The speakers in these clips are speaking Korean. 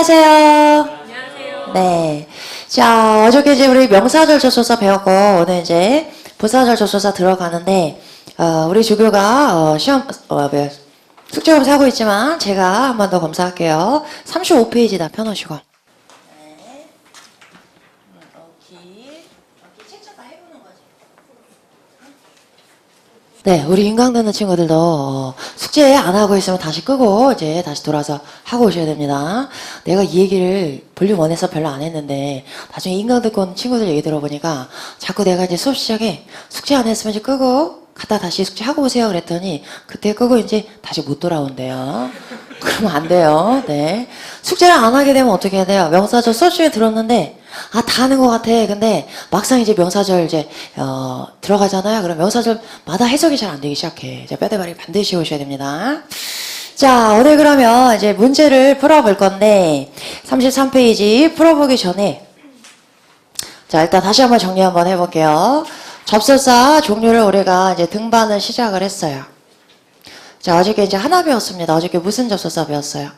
안녕하세요. 안녕하세요. 네. 자, 어저께 이제 우리 명사절 접속사 배웠고, 오늘 이제 부사절 접속사 들어가는데, 우리 조교가, 숙제 검사하고 있지만, 제가 한 번 더 검사할게요. 35페이지 다 펴놓으시고. 네. 책좀 다 해보는 거지. 네, 우리 인강 듣는 친구들도 숙제 안 하고 있으면 다시 끄고 이제 다시 돌아서 하고 오셔야 됩니다. 내가 이 얘기를 볼륨 1에서 별로 안 했는데 나중에 인강 듣고 온 친구들 얘기 들어보니까 자꾸 내가 이제 수업 시작에 숙제 안 했으면 이제 끄고 갔다 다시 숙제 하고 오세요 그랬더니 그때 끄고 이제 다시 못 돌아온대요. 그러면 안 돼요. 네. 숙제를 안 하게 되면 어떻게 해야 돼요? 명사절 수업 중에 들었는데 다 하는 것 같아. 근데 막상 이제 명사절 이제 들어가잖아요. 그럼 명사절마다 해석이 잘 안 되기 시작해. 이제 뼈대발이 반드시 오셔야 됩니다. 자, 오늘 그러면 이제 문제를 풀어볼 건데 33페이지 풀어보기 전에 자, 일단 다시 한번 정리 한번 해볼게요. 접속사 종류를 우리가 이제 등반을 시작을 했어요. 자, 어저께 이제 하나 배웠습니다. 어저께 무슨 접속사 배웠어요?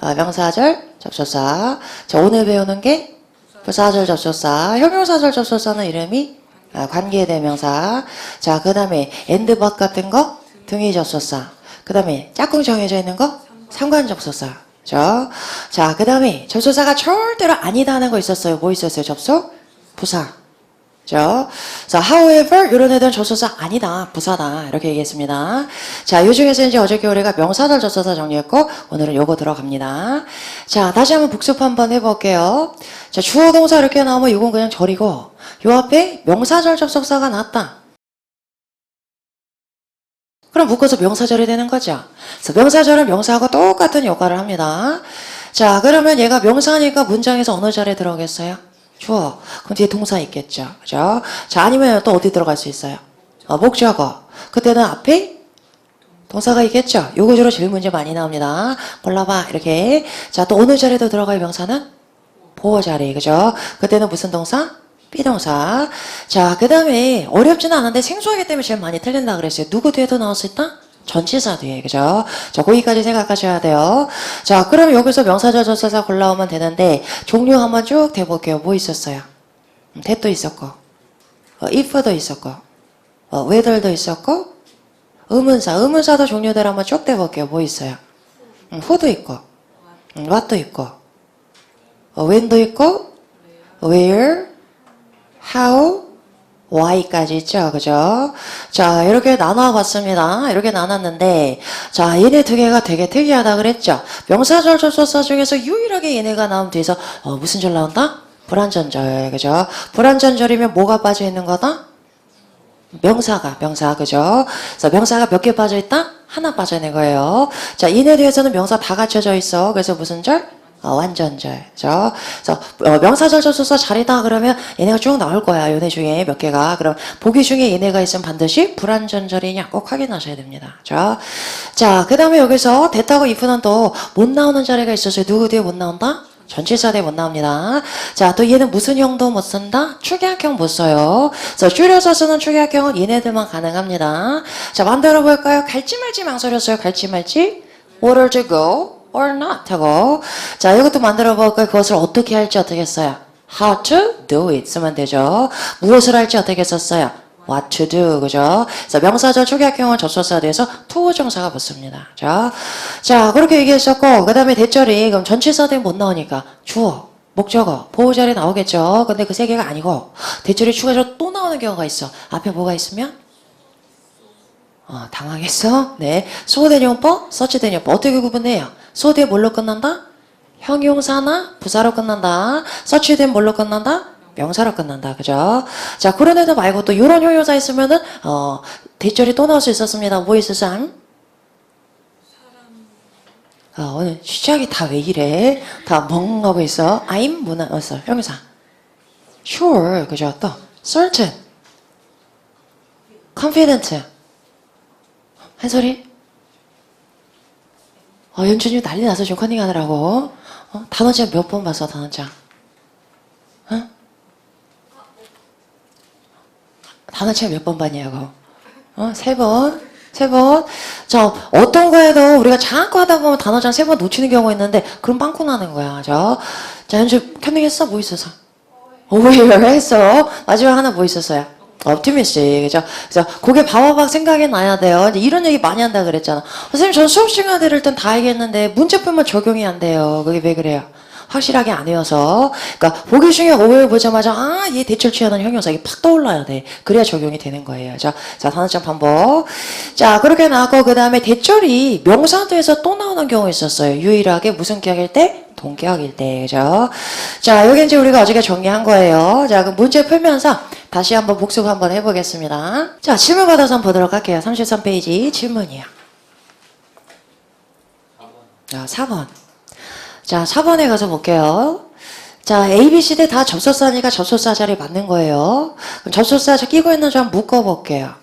명사절 접속사. 자, 오늘 배우는 게 부사절 접속사. 형용사절 접속사는 이름이 관계대명사. 자, 그 다음에 and but 같은 거 등위 접속사. 그 다음에 짝꿍 정해져 있는 거 상관 접속사. 그죠? 자, 그 다음에 접속사가 절대로 아니다 하는 거 있었어요. 뭐 있었어요? 접속? 부사. 그죠? 자, however, 이런 애들은 접속사 아니다, 부사다. 이렇게 얘기했습니다. 자, 요 중에서 이제 어저께 우리가 명사절 접속사 정리했고, 오늘은 요거 들어갑니다. 자, 다시 한번 복습 한번 해볼게요. 자, 주어 동사 이렇게 나오면 이건 그냥 절이고, 요 앞에 명사절 접속사가 나왔다. 그럼 묶어서 명사절이 되는 거죠. 그래서 명사절은 명사하고 똑같은 역할을 합니다. 자, 그러면 얘가 명사니까 문장에서 어느 자리에 들어오겠어요? 주어. 그럼 뒤에 동사 있겠죠. 그죠? 자, 아니면 또 어디 들어갈 수 있어요? 목적어. 그때는 앞에 동사가 있겠죠. 요거 주로 제일 문제 많이 나옵니다. 골라봐. 이렇게. 자, 또 어느 자리에도 들어갈 명사는? 보호 자리. 그죠? 그때는 무슨 동사? 비동사. 자, 그 다음에 어렵지는 않은데 생소하기 때문에 제일 많이 틀린다 그랬어요. 누구 뒤에도 나올 수 있다? 전치사 뒤에. 그죠? 자, 거기까지 생각하셔야 돼요. 자, 그럼 여기서 명사절 접속사 골라오면 되는데 종류 한번 쭉 대볼게요. 뭐 있었어요? that도 있었고 if도 있었고 whether도 있었고 의문사도 종류대로 한번 쭉 대볼게요. 뭐 있어요? who도 있고 what도 있고 when도 있고 where, how, Y까지 있죠. 그죠? 자, 이렇게 나눠봤습니다. 이렇게 나눴는데, 자, 얘네 두 개가 되게 특이하다 그랬죠? 명사절 접속사 중에서 유일하게 얘네가 나온 뒤에서, 무슨 절 나온다? 불완전절. 그죠? 불완전절이면 뭐가 빠져 있는 거다? 명사, 그죠? 그래서 명사가 몇 개 빠져 있다? 하나 빠져 있는 거예요. 자, 얘네 뒤에서는 명사 다 갖춰져 있어. 그래서 무슨 절? 완전절. 그죠? 그래서 명사절 접속사 자리다 그러면 얘네가 쭉 나올 거야. 얘네 중에 몇 개가. 그럼 보기 중에 얘네가 있으면 반드시 불완전절이냐 꼭 확인하셔야 됩니다. 그죠? 자, 그 다음에 여기서 that하고 if는 또 못 나오는 자리가 있었어요. 누구 뒤에 못 나온다? 전치사 뒤에 못 나옵니다. 자, 또 얘는 무슨 형도 못 쓴다? 축약형 못 써요. 그래서 줄여서 쓰는 축약형은 얘네들만 가능합니다. 자, 만들어 볼까요? 갈지 말지 망설였어요. 갈지 말지? Where to go? or not 하고 자, 이것도 만들어 볼까요? 그것을 어떻게 할지 어떻게 써요? how to do it 쓰면 되죠. 무엇을 할지 어떻게 썼어요? what to do. 그죠? 그래서 명사절 축약형은 접속사 뒤에서 to 정사가 붙습니다. 자, 그렇게 얘기했었고 그 다음에 대절이 그럼 전치사 뒤에 못 나오니까 주어, 목적어, 보호자리 나오겠죠. 근데 그 세 개가 아니고 대절이 추가적으로 또 나오는 경우가 있어. 앞에 뭐가 있으면? 당황했어? 네. 수호대용법, 서치대용법 어떻게 구분해요? 수호대 뭘로 끝난다? 형용사나 부사로 끝난다. 서치된 뭘로 끝난다? 명사로 끝난다. 그죠? 자, 그런 애들 말고 또 이런 형용사 있으면은 대절이 또 나올 수 있었습니다. 뭐 있었어? 오늘 시작이 다 왜 이래? 다 멍하고 있어. I'm 뭐 나왔어? 형용사. Sure. 그죠? 또 certain, confident. 한소리? 연준이 난리 나서 지금 컨닝 하느라고. 단원장 몇 번 봤어, 단원장? 단원장 몇 번 봤냐고. 3번? 세 번. 자, 어떤 거에도 우리가 자꾸 하다 보면 단어장 세 번 놓치는 경우가 있는데, 그럼 빵꾸 나는 거야. 자, 연주 컨닝했어? 뭐 있었어? 오히려 했어. 마지막 하나 뭐 있었어요? optimistic. 그죠? 그래서 그게 바바박 생각이 나야 돼요. 이제 이런 얘기 많이 한다 그랬잖아. 선생님, 전 수업 시간에 들을 땐 다 알겠는데, 문제 풀면 적용이 안 돼요. 그게 왜 그래요? 확실하게 안 외워서. 그러니까 보기 중에 오해를 보자마자 얘 대출 취하는 형용사 이게 팍 떠올라야 돼. 그래야 적용이 되는 거예요. 자, 단어장 반복. 자, 그렇게 나왔고 그 다음에 대절이 명사도에서 또 나오는 경우 있었어요. 유일하게 무슨 기억일 때? 동격일 때. 그죠? 자, 여기 이제 우리가 어저께 정리한 거예요. 자, 그럼 문제 풀면서 다시 한번 복습 한번 해보겠습니다. 자, 질문 받아서 한번 보도록 할게요. 33페이지 질문이요. 자, 4번. 자, 4번에 가서 볼게요. 자, A, B, C 대 다 접속사니까 접속사 자리 맞는 거예요. 그럼 접속사 끼고 있는지 한번 묶어볼게요.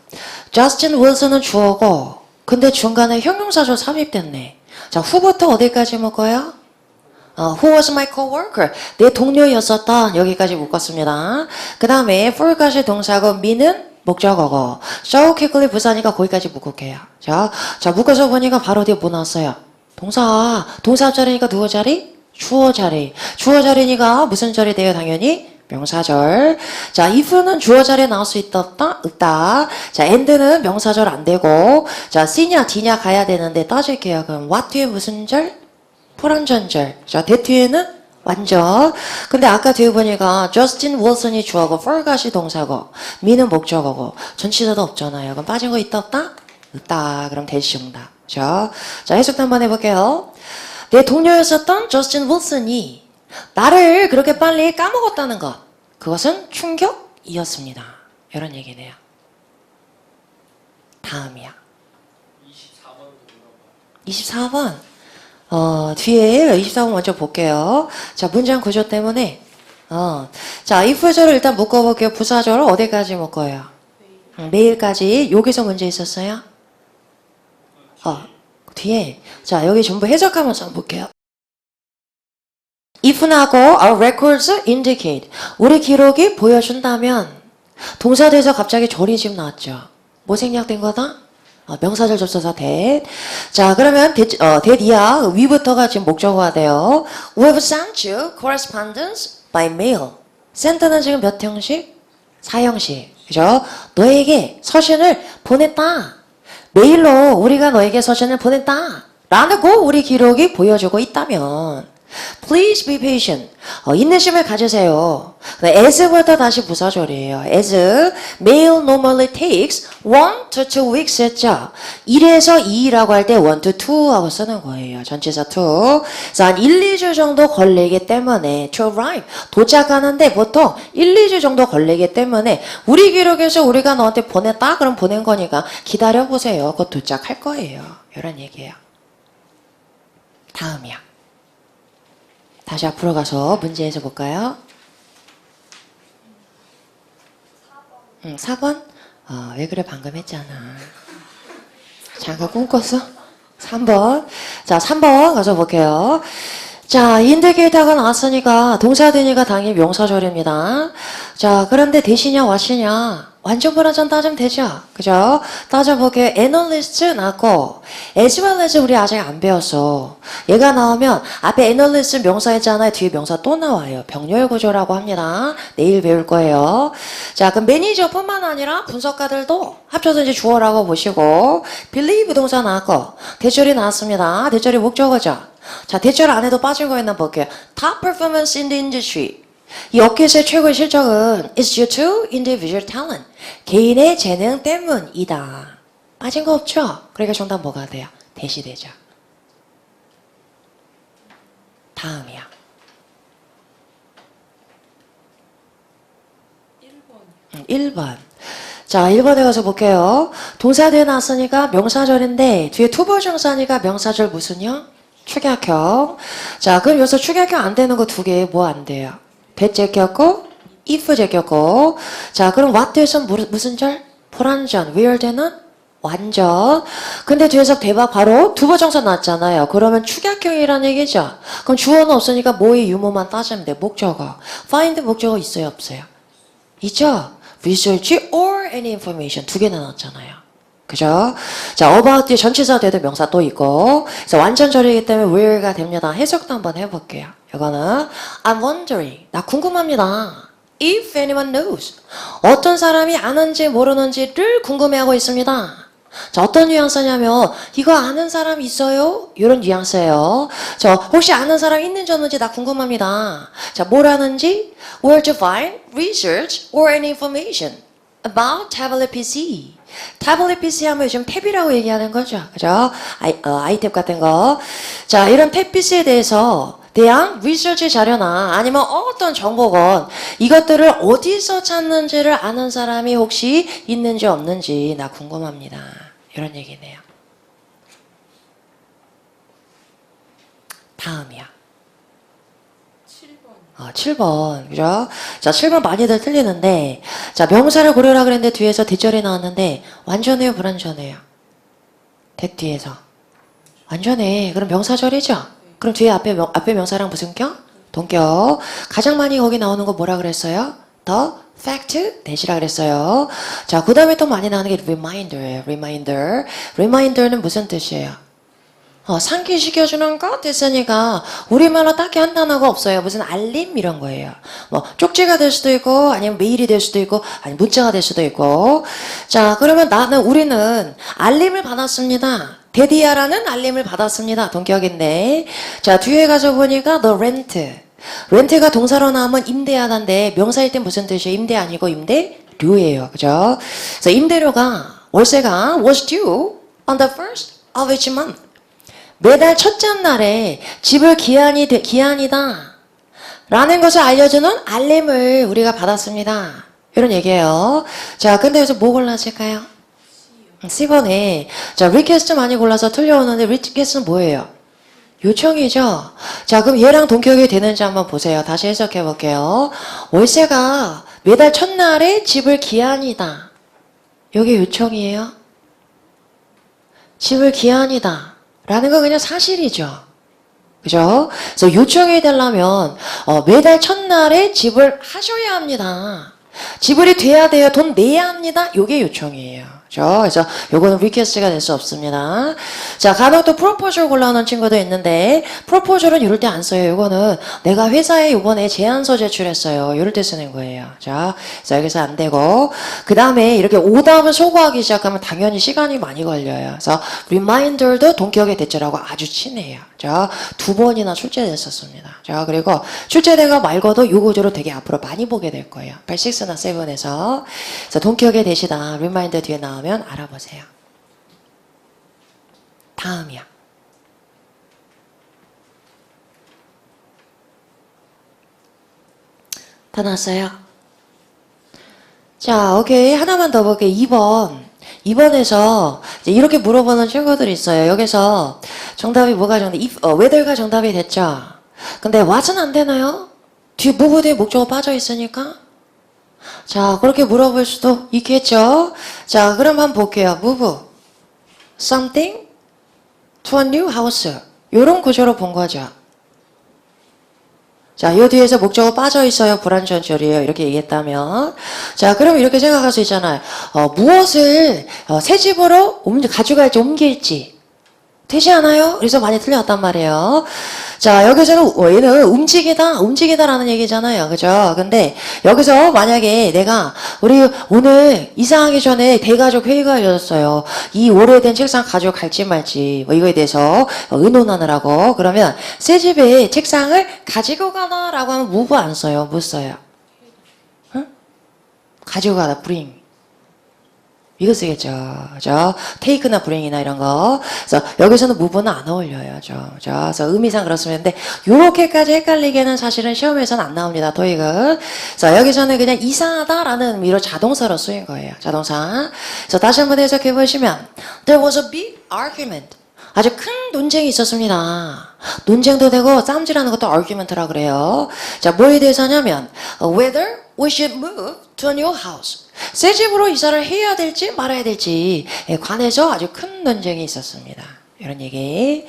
Justin Wilson은 주어고, 근데 중간에 형용사조 삽입됐네. 자, who부터 어디까지 묶어요? Who was my coworker? 내 동료였었던 여기까지 묶었습니다. 그 다음에 for까지 동사고 me는 목적어고 so quickly 부사니까 거기까지 묶을게요. 자, 묶어서 보니까 바로 뒤에 뭐 나왔어요? 동사 자리니까 누구 자리? 주어 자리. 주어 자리니까 무슨 자리 돼요? 당연히 명사절. 자, if는 주어 자리에 나올 수 있다, 없다. 자, and는 명사절 안 되고. 자, C냐, D냐 가야 되는데 따질게요. 그럼 what 뒤에 무슨 절? 불완전절. 자, 대 뒤에는 완전. 근데 아까 뒤에 보니까 저스틴 윌슨이 주어고 forgot이 동사고 me는 목적어고 전치사도 없잖아요. 그럼 빠진 거 있다, 없다? 없다. 그럼 대시 정답. 자, 해석도 한번 해볼게요. 내 동료였었던 저스틴 윌슨이 나를 그렇게 빨리 까먹었다는 것. 그것은 충격이었습니다. 이런 얘기네요. 다음이야. 24번. 뒤에 24번 먼저 볼게요. 자, 문장 구조 때문에. 자, if절을 일단 묶어볼게요. 부사절을 어디까지 묶어요? 매일까지. 여기서 문제 있었어요? 뒤에. 자, 여기 전부 해석하면서 볼게요. if나고 our records indicate. 우리 기록이 보여준다면 동사대에서 갑자기 절이 지금 나왔죠. 뭐 생략된 거다? 명사절 접속사 that. 자, 그러면 that 이하 위부터가 지금 목적어가 돼요. We have sent you correspondence by mail. sent는 지금 몇 형식? 4형식. 그죠? 너에게 서신을 보냈다. 메일로 우리가 너에게 서신을 보냈다. 라고 우리 기록이 보여주고 있다면 Please be patient. 인내심을 가지세요. as부터 다시 부사절이에요. as, mail normally takes 1 to 2 weeks 했죠. 1에서 2라고 할 때 1 to 2 하고 쓰는 거예요. 전치사 2. 그래서 한 1, 2주 정도 걸리기 때문에 to arrive, 도착하는데 보통 1, 2주 정도 걸리기 때문에 우리 기록에서 우리가 너한테 보냈다? 그럼 보낸 거니까 기다려보세요. 곧 도착할 거예요. 이런 얘기예요. 다음이야. 다시 앞으로 가서 문제에서 볼까요? 4번? 왜 그래 방금 했잖아. 잠깐 꿈꿨어? 3번. 자, 3번 가서 볼게요. 자, 인디케이터가 나왔으니까 동사 되니까 당연히 명사절입니다. 자, 그런데 대시냐 와시냐 완전 불완전 따지면 되죠. 그죠? 따져보게 애널리스트 나왔고 as well as 우리 아직 안 배웠어. 얘가 나오면 앞에 애널리스트 명사했잖아요. 뒤에 명사 또 나와요. 병렬 구조라고 합니다. 내일 배울 거예요. 자, 그럼 매니저뿐만 아니라 분석가들도 합쳐서 이제 주어라고 보시고 believe 동사 나왔고 대절이 나왔습니다. 대절이 목적어죠. 자, 대절 안에도 빠진 거 있나 볼게요. Top performance in the industry. 이 업계에서의 최고의 실적은 is due to individual talent. 개인의 재능 때문이다. 빠진 거 없죠? 그러니까 정답 뭐가 돼요? 대시되죠. 다음이야. 1번. 자, 1번에 가서 볼게요. 동사 뒤에 나왔으니까 명사절인데 뒤에 투부정사니까 명사절 무슨요? 축약형. 자, 그럼 여기서 축약형 안 되는 거 두 개 뭐 안 돼요? that 제꼈고 if 제꼈고. 자, 그럼 what 뒤에서 무슨 절? 불완전. where 되는 완전. 근데 뒤에서 대박 바로 두부정사 나왔잖아요. 그러면 축약형이라는 얘기죠. 그럼 주어는 없으니까 뭐의 유무만 따지면 돼. 목적어. find 목적어 있어요 없어요? 있죠? research or any information 두 개나 나왔잖아요. 그죠? 자, about 뒤에 전치사 돼도 명사 또 있고. 그래서 완전 절이기 때문에 where가 됩니다. 해석도 한번 해볼게요. 이거는 I'm wondering. 나 궁금합니다. If anyone knows. 어떤 사람이 아는지 모르는지를 궁금해하고 있습니다. 자, 어떤 뉘앙스냐면 이거 아는 사람 있어요? 이런 뉘앙스예요. 저 혹시 아는 사람 있는지 없는지 나 궁금합니다. 자, 뭘 아는지? Where to find research or any information about tablet PC. 타블렛 PC 하면 요즘 탭이라고 얘기하는 거죠. 그죠? 아이탭 같은 거. 자, 이런 탭 PC에 대한 리서치 자료나 아니면 어떤 정보건 이것들을 어디서 찾는지를 아는 사람이 혹시 있는지 없는지 나 궁금합니다. 이런 얘기네요. 다음이야. 7번. 그죠? 자, 7번 많이들 틀리는데, 자, 명사를 고르라 그랬는데 뒤에서 뒷절이 나왔는데, 완전해요, 불완전해요? 대 뒤에서. 완전해. 그럼 명사절이죠? 그럼 뒤에 앞에 명사랑 무슨 격? 동격. 가장 많이 거기 나오는 거 뭐라 그랬어요? The fact 대시라 그랬어요. 자, 그 다음에 또 많이 나오는 게 reminder예요. reminder. reminder는 무슨 뜻이에요? 상기시켜주는 것 됐으니까 우리말로 딱히 한 단어가 없어요. 무슨 알림 이런 거예요. 뭐 쪽지가 될 수도 있고 아니면 메일이 될 수도 있고 아니면 문자가 될 수도 있고. 자, 그러면 우리는 알림을 받았습니다. 데디아라는 알림을 받았습니다. 동격인데. 자, 뒤에 가서 보니까 the rent. 렌트가 동사로 나오면 임대하다인데 명사일 땐 무슨 뜻이에요? 임대 아니고 임대료예요. 그죠? 그래서 임대료가 월세가 was due on the first of each month. 매달 첫째 날에 집을 기한이다 라는 것을 알려주는 알림을 우리가 받았습니다. 이런 얘기예요. 자, 근데 여기서 뭐 골랐을까요? C번에 자, 리퀘스트 많이 골라서 틀려오는데 리퀘스트는 뭐예요? 요청이죠. 자, 그럼 얘랑 동격이 되는지 한번 보세요. 다시 해석해 볼게요. 월세가 매달 첫날에 집을 기한이다. 여기 요청이에요. 집을 기한이다 라는 건 그냥 사실이죠. 그죠? 그래서 요청이 되려면 매달 첫날에 집을 하셔야 합니다. 지불이 돼야 돼요. 돈 내야 합니다. 요게 요청이에요. 그죠? 그래서 요거는 리퀘스트가 될 수 없습니다. 자, 간혹 또 프로포절 골라오는 친구도 있는데 프로포절은 이럴 때 안 써요. 요거는 내가 회사에 요번에 제안서 제출했어요. 이럴 때 쓰는 거예요. 자, 그래서 여기서 안 되고 그 다음에 이렇게 오답을 소거하기 시작하면 당연히 시간이 많이 걸려요. 그래서 리마인더도 동격의 대절하고 아주 친해요. 자, 2번이나 출제됐었습니다. 자, 그리고 출제된 거 말고도 요 구조로 되게 앞으로 많이 보게 될 거예요. 8, 6나 7에서. 그래서 동격의 대시다. 리마인더 뒤에 나오면 알아보세요. 다음이야. 다 나왔어요? 자, 오케이. 하나만 더 볼게요. 2번에서 이렇게 물어보는 친구들이 있어요. 여기서 정답이 뭐가 whether가 정답이 됐죠? 근데 what은 안 되나요? 뒤에 뭐뭐 뒤에 목적어 빠져 있으니까? 자, 그렇게 물어볼 수도 있겠죠? 자, 그럼 한번 볼게요. move something to a new house. 요런 구조로 본 거죠. 자, 요 뒤에서 목적어 빠져 있어요. 불완전절이에요. 이렇게 얘기했다면. 자, 그럼 이렇게 생각할 수 있잖아요. 무엇을 새 집으로 가져갈지 옮길지. 되지 않아요? 그래서 많이 틀려왔단 말이에요. 자, 여기서는 얘는 움직이다라는 얘기잖아요. 그죠? 근데 여기서 만약에 우리 오늘 이사하기 전에 대가족 회의가 열렸어요. 이 오래된 책상 가져갈지 말지 뭐 이거에 대해서 의논하느라고. 그러면 새 집에 책상을 가지고 가다라고 하면 move 안 써요. 뭐 써요? 응? 가지고 가다 bring. 이거 쓰겠죠. 그죠? take나 bring이나 이런 거. 그래서 여기서는 move는 안 어울려요. 그래서 의미상 그렇습니다. 근데 요렇게까지 헷갈리게는 사실은 시험에서는 안 나옵니다. 토익은. 그래서 여기서는 그냥 이사하다라는 의미로 자동사로 쓰인 거예요. 자동사. 그래서 다시 한번 해석해 보시면 There was a big argument. 아주 큰 논쟁이 있었습니다. 논쟁도 되고 싸움질하는 것도 argument라고 그래요. 자, 뭐에 대해서냐면 whether we should move to a new house. 새 집으로 이사를 해야 될지 말아야 될지에 관해서 아주 큰 논쟁이 있었습니다. 이런 얘기.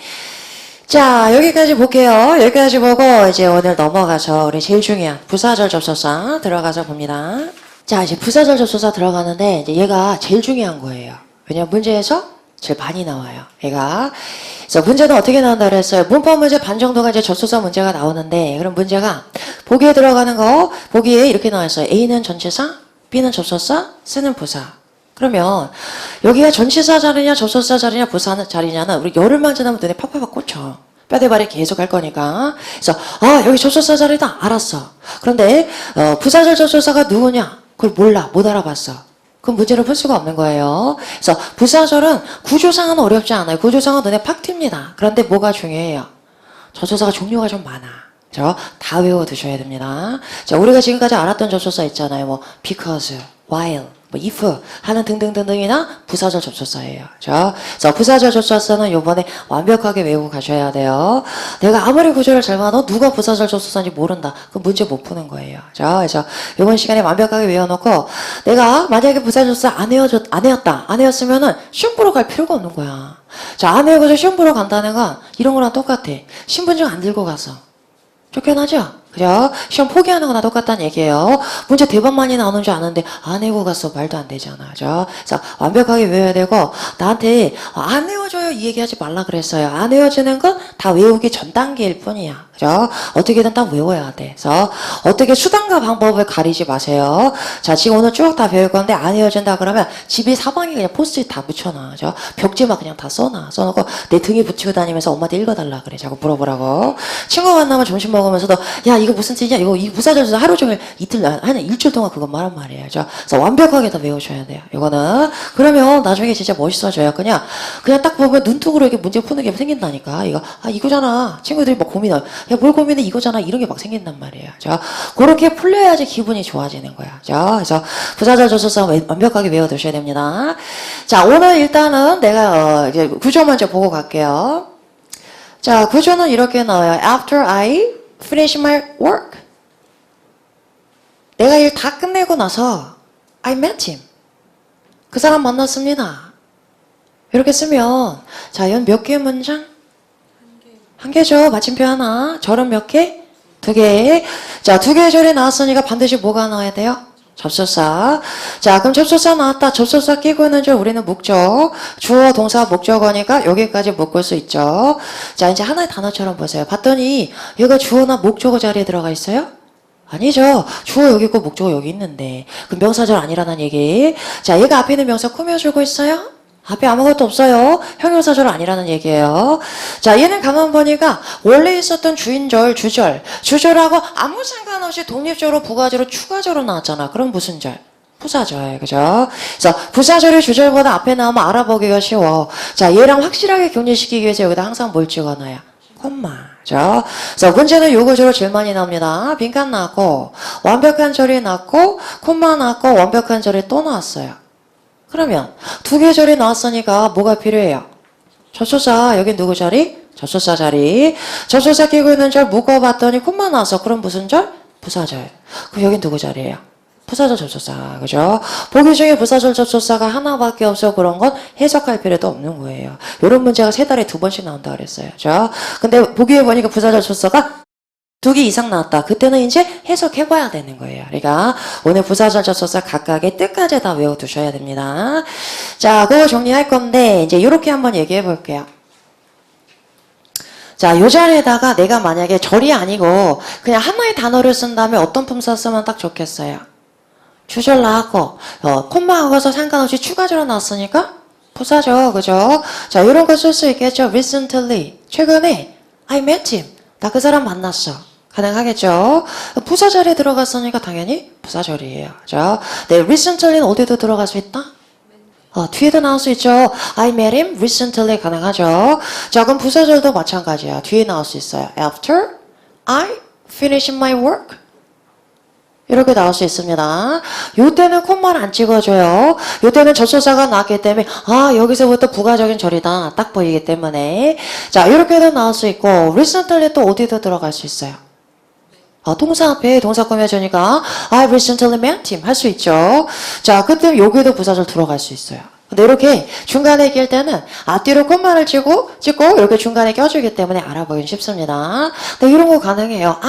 자, 여기까지 볼게요. 여기까지 보고 이제 오늘 넘어가서 우리 제일 중요한 부사절 접속사 들어가서 봅니다. 자, 이제 부사절 접속사 들어가는데 이제 얘가 제일 중요한 거예요. 왜냐면 문제에서 제일 많이 나와요. 얘가. 그래서 문제는 어떻게 나온다 그랬어요? 문법 문제 반 정도가 이제 접속사 문제가 나오는데, 그럼 문제가 보기에 들어가는 거, 보기에 이렇게 나와 있어요. A는 전치사, B는 접속사, C는 부사. 그러면 여기가 전치사 자리냐, 접속사 자리냐, 부사 자리냐는 우리 열흘만 지나면 눈에 팍팍팍 꽂혀. 뼈대발이 계속 할 거니까. 그래서 여기 접속사 자리다. 알았어. 그런데 부사절 접속사가 누구냐? 그걸 몰라. 못 알아봤어. 그럼 문제를 풀 수가 없는 거예요. 그래서 부사절은 구조상은 어렵지 않아요. 구조상은 눈에 팍 띕니다. 그런데 뭐가 중요해요? 접속사가 종류가 좀 많아. 그죠? 다 외워두셔야 됩니다. 자, 우리가 지금까지 알았던 접속사 있잖아요. 뭐 because, while, 뭐 if 하는 등등등등이나 부사절 접속사예요. 그죠? 그래서 부사절 접속사는 요번에 완벽하게 외우고 가셔야 돼요. 내가 아무리 구조를 잘 봐도 누가 부사절 접속사인지 모른다. 그럼 문제 못 푸는 거예요. 그죠? 그래서 요번 시간에 완벽하게 외워놓고 내가 만약에 부사절 접속사 안 외웠으면은 시험 보러 갈 필요가 없는 거야. 자, 안 외우고서 시험 보러 간다는 건 이런 거랑 똑같아. 신분증 안 들고 가서. 쫓겨나죠? 그죠? 시험 포기하는 거나 똑같다는 얘기예요. 문제 대박 많이 나오는 줄 아는데 안 외우고 갔어. 말도 안 되잖아. 그죠? 그래서 완벽하게 외워야 되고 나한테 안 외워줘요 이 얘기하지 말라 그랬어요. 안 외워지는 건 다 외우기 전 단계일 뿐이야. 그죠? 어떻게든 다 외워야 돼. 그래서 어떻게 수단과 방법을 가리지 마세요. 자, 지금 오늘 쭉 다 배울 건데 안 외워진다 그러면 집이 사방에 그냥 포스트잇 다 붙여놔. 그죠? 벽지막 그냥 다 써놔. 써놓고 내 등에 붙이고 다니면서 엄마한테 읽어달라 그래. 자꾸 물어보라고. 친구 만나면 점심 먹으면서도 야 이거 무슨 뜻이냐? 이 부사절에서 하루 종일 한 일주일 동안 그거 말한 말이에요. 그죠? 그래서 완벽하게 다 외우셔야 돼요. 이거는 그러면 나중에 진짜 멋있어져요. 그냥 딱 보면 눈뜨고로 이렇게 문제 푸는 게 생긴다니까. 이거잖아. 친구들이 막 고민해. 야, 뭘 고민해? 이거잖아. 이런 게 막 생긴단 말이에요. 자, 그렇게 풀려야지 기분이 좋아지는 거야. 자, 그래서 부사절 접속사 완벽하게 외워두셔야 됩니다. 자, 오늘 일단은 내가 이제 구조 먼저 보고 갈게요. 자, 구조는 이렇게 나와요. After I finish my work. 내가 일 다 끝내고 나서 I met him. 그 사람 만났습니다. 이렇게 쓰면 자, 이건 몇 개의 문장? 한 개죠. 마침표 하나. 절은 몇 개? 2개. 자, 2개의 절이 나왔으니까 반드시 뭐가 나와야 돼요? 접속사. 자, 그럼 접속사 나왔다. 접속사 끼고 있는 줄 우리는 목적. 주어, 동사, 목적어니까 여기까지 묶을 수 있죠. 자, 이제 하나의 단어처럼 보세요. 봤더니 얘가 주어나 목적어 자리에 들어가 있어요? 아니죠. 주어 여기 있고 목적어 여기 있는데. 그럼 명사절 아니라는 얘기. 자, 얘가 앞에 있는 명사 꾸며주고 있어요? 앞에 아무것도 없어요. 형용사절 아니라는 얘기예요. 자, 얘는 가만 보니까 원래 있었던 주인절, 주절하고 아무 상관없이 독립적으로 부가적으로 추가적으로 나왔잖아. 그럼 무슨 절? 부사절, 그죠? 그래서 부사절이 주절보다 앞에 나오면 알아보기가 쉬워. 자, 얘랑 확실하게 격리시키기 위해서 여기다 항상 뭘 찍어놔요? 콤마. 그죠? 그래서 문제는 요 구조로 제일 많이 나옵니다. 빈칸 나왔고, 완벽한 절이 나왔고, 콤마 나왔고, 완벽한 절이 또 나왔어요. 그러면 2개 절이 나왔으니까 뭐가 필요해요? 접속사. 여기 누구 자리? 접속사 자리. 접속사 끼고 있는 절 묶어봤더니 콤마 나왔어. 그럼 무슨 절? 부사절. 그럼 여긴 누구 자리예요? 부사절 접속사. 그죠? 보기 중에 부사절 접속사가 하나밖에 없어. 그런 건 해석할 필요도 없는 거예요. 이런 문제가 3달에 2번씩 나온다 그랬어요. 그죠? 근데 보기에 보니까 부사절 접속사가 2개 이상 나왔다. 그때는 이제 해석해봐야 되는 거예요. 그러니까 오늘 부사절 접속사 각각의 뜻까지 다 외워두셔야 됩니다. 자, 그거 정리할 건데 이제 이렇게 한번 얘기해 볼게요. 자, 요 자리에다가 내가 만약에 절이 아니고 그냥 하나의 단어를 쓴다면 어떤 품사 쓰면 딱 좋겠어요? 주절 나왔고 콤마하고서 상관없이 추가절로 나왔으니까 부사죠. 그죠? 자, 이런 거 쓸 수 있겠죠. Recently. 최근에 I met him. 나 그 사람 만났어. 가능하겠죠? 부사 자리에 들어갔으니까 당연히 부사절이에요. 그죠? 네, recently는 어디도 들어갈 수 있다? 뒤에도 나올 수 있죠. I met him recently 가능하죠. 자, 그럼 부사절도 마찬가지야. 뒤에 나올 수 있어요. After I finish my work. 이렇게 나올 수 있습니다. 요때는 콤마를 안 찍어줘요. 요때는 접속사가 나왔기 때문에 여기서부터 부가적인 절이다. 딱 보이기 때문에. 자, 이렇게도 나올 수 있고 recently 또 어디도 들어갈 수 있어요. 동사 앞에 동사 꾸며주니까 I recently met him 할 수 있죠. 자, 그때 여기도 부사절 들어갈 수 있어요. 근데 이렇게 중간에 낄 때는 앞뒤로 콤마를 찍고 이렇게 중간에 껴주기 때문에 알아보기 쉽습니다. 근데 이런 거 가능해요.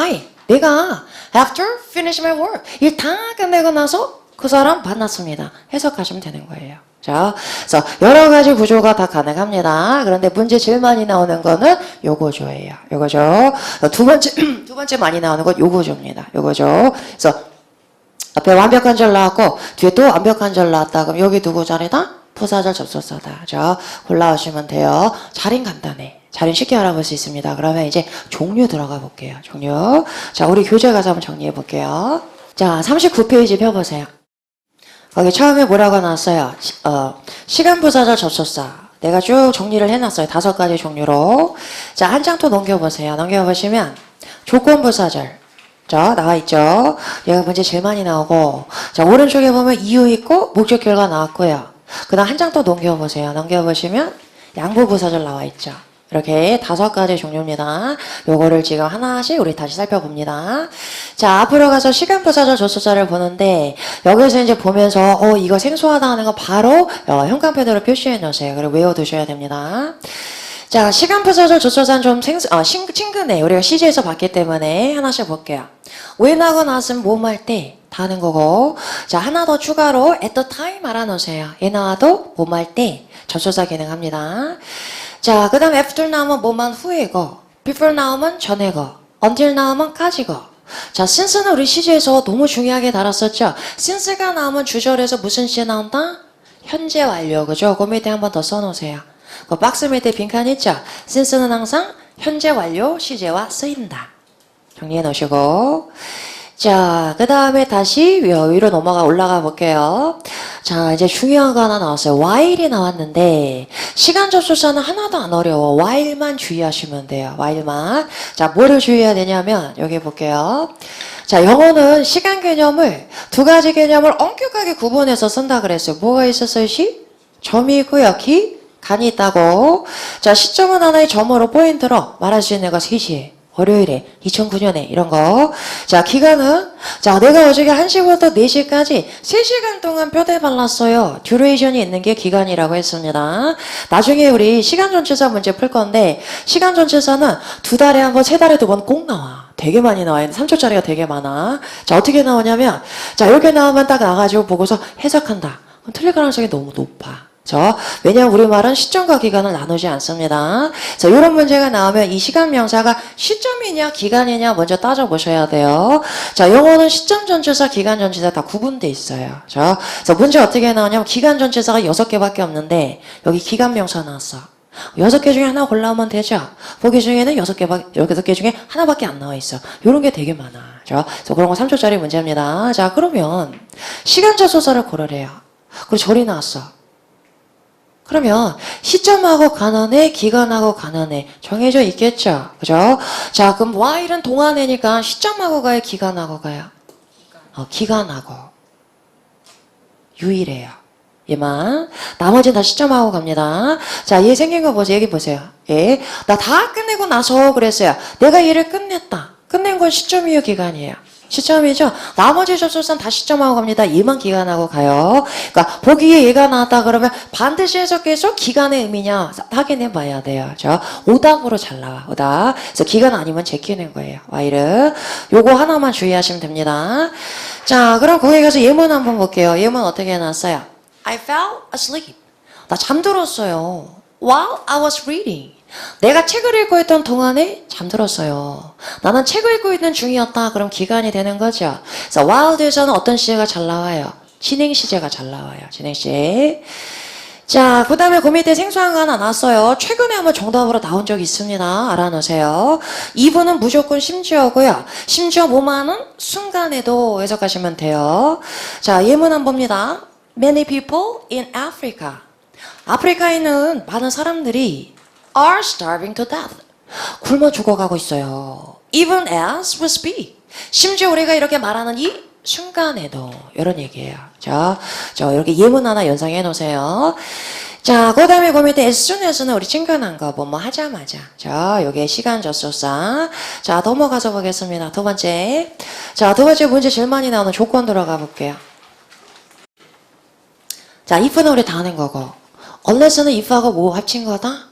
내가 after finish my work 일 다 끝내고 나서 그 사람 만났습니다. 해석하시면 되는 거예요. 자, 그래서 여러 가지 구조가 다 가능합니다. 그런데 문제 제일 많이 나오는 거는 요거조예요. 요거죠. 두 번째 많이 나오는 건 요거조입니다. 요거죠. 그래서 앞에 완벽한 절 나왔고 뒤에 또 완벽한 절 나왔다. 그럼 여기 누구 자리다? 부사절 접속사다. 자, 골라오시면 돼요. 자린 간단해. 자린 쉽게 알아볼 수 있습니다. 그러면 이제 종류 들어가 볼게요. 종류. 자, 우리 교재 가서 한번 정리해 볼게요. 자, 39페이지 펴보세요. 거기 처음에 뭐라고 나왔어요? 시간 부사절 접속사. 내가 쭉 정리를 해놨어요. 5가지 종류로. 자, 한 장 또 넘겨보세요. 넘겨보시면 조건 부사절. 자, 나와 있죠? 얘가 문제 제일 많이 나오고. 자, 오른쪽에 보면 이유 있고 목적 결과 나왔고요. 그 다음 한 장 또 넘겨보세요. 넘겨보시면 양부 부사절 나와 있죠. 이렇게 5가지 종류입니다. 요거를 지금 하나씩 우리 다시 살펴봅니다. 자, 앞으로 가서 시간 부사절 접속사를 보는데 여기서 이제 보면서 이거 생소하다 하는 거 바로 현관펜으로 표시해 놓으세요. 그리고 외워두셔야 됩니다. 자, 시간 부사절 접속사는 좀 친근해. 우리가 시제에서 봤기 때문에 하나씩 볼게요. when하고 나왔으면 뭐할 때 다 하는 거고. 자, 하나 더 추가로 at the time 알아놓으세요. 얘 나와도 뭐할 때 접속사 기능합니다. 자, 그 다음 after 나오면 뭐만 후에고, before 나오면 전에고, until 나오면 까지고. 자, since는 우리 시제에서 너무 중요하게 다뤘었죠. since가 나오면 주절에서 무슨 시제 나온다? 현재 완료. 그죠? 그 밑에 한 번 더 써놓으세요. 그 박스 밑에 빈칸 있죠? since는 항상 현재 완료 시제와 쓰인다. 정리해 놓으시고. 자, 그 다음에 다시 위로 올라가 볼게요. 자, 이제 중요한 거 하나 나왔어요. while이 나왔는데, 시간 접속사는 하나도 안 어려워. while만 주의하시면 돼요. while만. 자, 뭐를 주의해야 되냐면, 여기 볼게요. 자, 영어는 시간 개념을, 2가지 개념을 엄격하게 구분해서 쓴다 그랬어요. 뭐가 있었어요? 점이 있고요. 간이 있다고. 자, 시점은 하나의 점으로 포인트로 말할 수 있는 거 3시에. 월요일에 2009년에 이런 거. 자, 기간은 내가 어저께 1시부터 4시까지 3시간 동안 뼈대 발랐어요. 듀레이션이 있는 게 기간이라고 했습니다. 나중에 우리 시간 전체사 문제 풀 건데 시간 전체사는 2달에 한 번, 3달에 2번 꼭 나와. 되게 많이 나와요. 3초짜리가 되게 많아. 자, 어떻게 나오냐면 이렇게 나오면 딱 나가지고 보고서 해석한다. 그럼 틀릴 가능성이 너무 높아. 왜냐하면 우리말은 시점과 기간을 나누지 않습니다. 자, 이런 문제가 나오면 이 시간 명사가 시점이냐 기간이냐 먼저 따져보셔야 돼요. 자, 영어는 시점 전체사, 기간 전체사 다 구분돼 있어요. 자, 문제 어떻게 나오냐면 기간 전체사가 6개밖에 없는데 여기 기간 명사 나왔어. 6개 중에 하나 골라오면 되죠. 보기 중에는 6개 중에 하나밖에 안 나와 있어. 이런 게 되게 많아. 자, 그런 거 3초짜리 문제입니다. 자, 그러면 시간 접속사를 고르래요. 그리고 절이 나왔어. 그러면 시점하고 가난해, 기간하고 가난해 정해져 있겠죠. 그죠? 자, 그럼 while은 동안이니까 시점하고 가요, 기간하고 가요? 기간하고. 유일해요. 얘만. 나머지는 다 시점하고 갑니다. 자, 얘 생긴 거 보세요. 여기 보세요. 예. 나 다 끝내고 나서 그랬어요. 내가 얘를 끝냈다. 끝낸 건 시점이에요, 기간이에요? 시점이죠. 나머지 접속사는 다 시점하고 갑니다. 얘만 기간하고 가요. 그러니까 보기에 얘가 나왔다 그러면 반드시 해석해서 기간의 의미냐 확인해 봐야 돼요. 오답으로 잘 나와. 오답. 그래서 기간 아니면 제끼는 거예요. while은. 요거 하나만 주의하시면 됩니다. 자, 그럼 거기 가서 예문 한번 볼게요. 예문 어떻게 나왔어요? I fell asleep. 나 잠들었어요. While I was reading. 내가 책을 읽고 있던 동안에 잠들었어요. 나는 책을 읽고 있는 중이었다. 그럼 기간이 되는 거죠. 그래서 while 뒤에서는 어떤 시제가 잘 나와요? 진행 시제가 잘 나와요. 진행 시제. 자, 그 다음에 그 밑에 생소한 거 하나 나왔어요. 최근에 한번 정답으로 나온 적이 있습니다. 알아놓으세요. 2부는 무조건 심지어고요. 심지어 뭐만은 순간에도 해석하시면 돼요. 자, 예문 한번 봅니다. Many people in Africa. 아프리카에 있는 많은 사람들이 are starving to death. 굶어 죽어가고 있어요. Even as we speak. 심지어 우리가 이렇게 말하는 이 순간에도 이런 얘기예요. 자, 이렇게 예문 하나 연상해 놓으세요. 자, 그 다음에 그 밑에 as soon as는 우리 친근한 거 뭐 하자마자. 자, 요게 시간 접속사. 자, 넘어가서 보겠습니다. 두 번째. 자, 두 번째 문제 제일 많이 나오는 조건 들어가 볼게요. 자, if는 우리 다 하는 거고 unless는 if하고 뭐 합친 거다?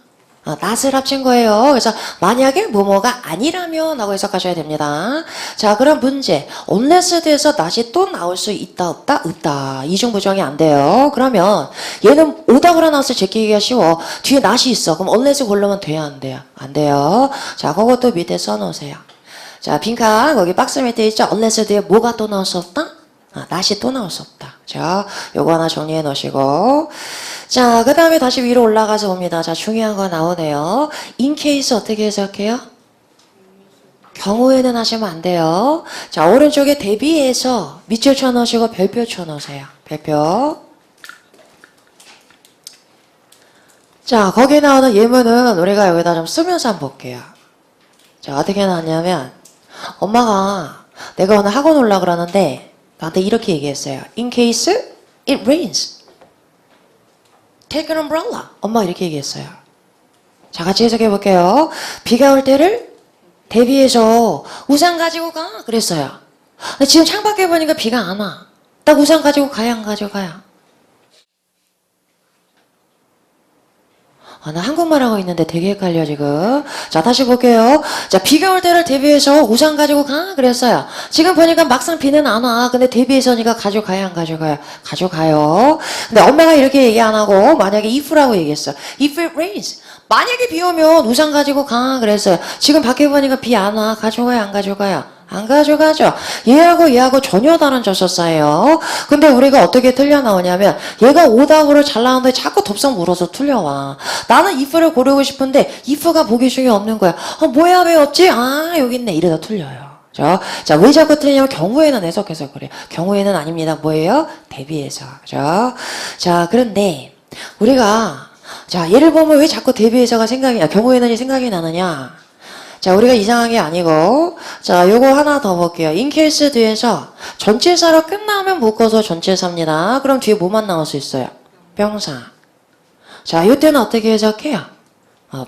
not을 합친 거예요. 그래서 만약에 뭐뭐가 아니라면 라고 해석하셔야 됩니다. 자, 그럼 문제. unless 뒤에서 not이 또 나올 수 있다, 없다? 없다. 이중부정이 안 돼요. 그러면 얘는 오답으로 나와서 제끼기가 쉬워. 뒤에 not이 있어. 그럼 unless 고르면 돼요, 안 돼요? 안 돼요. 자, 그것도 밑에 써놓으세요. 자, 빈칸 거기 박스 밑에 있죠? unless 뒤에 뭐가 또 나올 수 없다? not이 또 나올 수 없다. 자, 요거 하나 정리해 놓으시고. 자, 그 다음에 다시 위로 올라가서 봅니다. 자, 중요한 거 나오네요. in case 어떻게 해석해요? 경우에는 하시면 안 돼요. 자, 오른쪽에 대비해서 밑줄 쳐놓으시고 별표 쳐놓으세요. 별표. 자, 거기에 나오는 예문은 우리가 여기다 좀 쓰면서 한번 볼게요. 자, 어떻게 나왔냐면 엄마가 내가 오늘 학원 올라 그러는데 나한테 이렇게 얘기했어요. In case it rains. Take an umbrella. 엄마가 이렇게 얘기했어요. 자, 같이 해석해 볼게요. 비가 올 때를 대비해서 우산 가지고 가. 그랬어요. 근데 지금 창밖에 보니까 비가 안 와. 딱 우산 가지고 가야 안 가져가야? 나 한국말 하고 있는데 되게 헷갈려 지금. 자, 다시 볼게요. 자, 비가 올 때를 대비해서 우산 가지고 가 그랬어요. 지금 보니까 막상 비는 안 와. 근데 대비해서니까 가져가야 안 가져가요? 가져가요. 근데 엄마가 이렇게 얘기 안 하고 만약에 if라고 얘기했어. If it rains. 만약에 비 오면 우산 가지고 가 그랬어요. 지금 밖에 보니까 비 안 와. 가져가요 안 가져가요? 안 가져가죠. 얘하고 전혀 다른 접속사예요. 근데 우리가 어떻게 틀려 나오냐면 얘가 오답으로 잘 나오는데 자꾸 덥석 물어서 틀려와. 나는 if를 고르고 싶은데 if가 보기 중에 없는 거야. 뭐야 왜 없지? 여기 있네. 이러다 틀려요. 자, 왜 자꾸 틀리냐면 경우에는 해석해서 그래요. 경우에는 아닙니다. 뭐예요? 대비해서. 그죠? 자, 그런데 우리가 자, 예를 보면 왜 자꾸 대비해서가 경우에는이 생각이 나느냐? 자, 우리가 이상한 게 아니고, 자, 요거 하나 더 볼게요. in case 뒤에서 전치사로 끝나면 묶어서 전치사입니다. 그럼 뒤에 뭐만 나올 수 있어요? 명사. 자, 요때는 어떻게 해석해요?